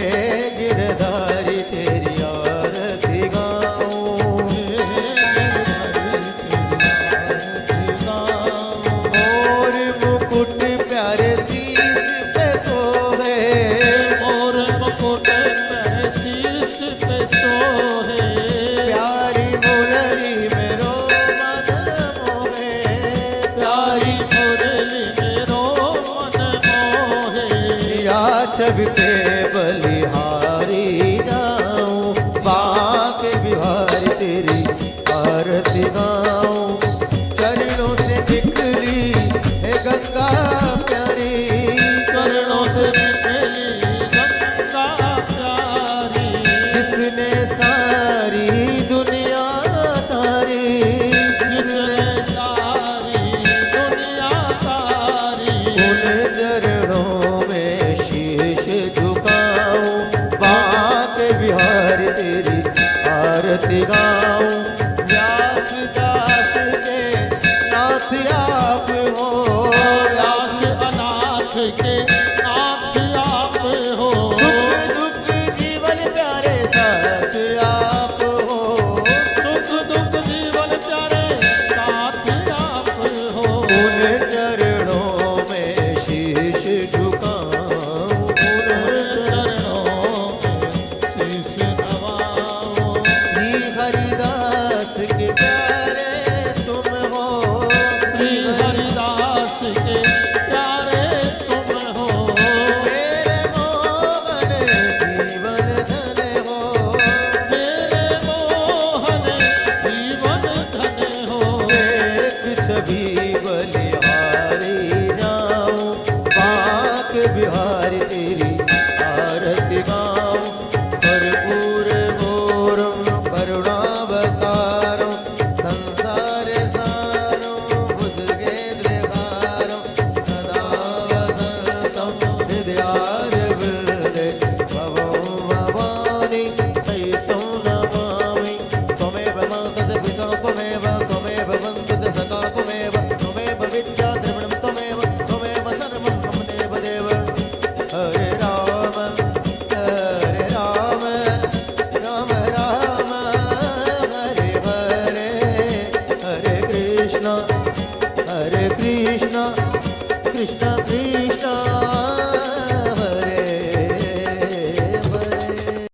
गिरधारी तेरी आरती गाऊं, हे गिरधारी तेरी आरती गाऊं, और मुकुट प्यारे शीश पे सोहे, और मुकुट प्यारे शीश पे सोहे, प्यारी मुरली मेरो मन मोहे, प्यारी मुरली मेरो मन मोहे, या छवि पे बलिहारी जाऊं, बांके बिहारी तेरी आरती गाऊं, चरणों से निकली है गंगा प्यारी, चरणों से निकली गंगा प्यारी, जिसने सारी दुनिया तारी, जिसने सारी दुनिया तारी, उन चरणों में शीश झुकाऊं, बांके बिहारी तेरी आरती गाऊं, व्यास दास के नाथ आप हो, व्यास अनाथ के नाथ आप हो, सुख दुख जीवन प्यारे साथ आप हो, सुख दुख जीवन प्यारे साथ आप हो, उन चरणों में शीश झुकाऊं, उन चरणों में शीश नवाऊं, श्री हरिदास के प्यारे तुम हो, श्री हरिदास के प्यारे तुम हो, मेरे मोहन जीवन धन हो, मेरे मोहन जीवन धन हो, एक छवि बलिहारी जाऊं, बांके बिहारी तेरी आरती गाऊं, कर्पूर गौरम करुणावतारम संसार सारम भुजगेंद्र भारम सदा वसंतम हृदयारविंदे भवं भवानी सहितं नमामि। त्वमेव माता पिता त्वमेव, त्वमेव बन्धुः सखा त्वमेव, त्वमेव विद्या द्रविणं त्वमेव, त्वमेव सर्वं मम देवदेव। हरे राम राम राम हरे हरे, हरे कृष्ण कृष्ण कृष्ण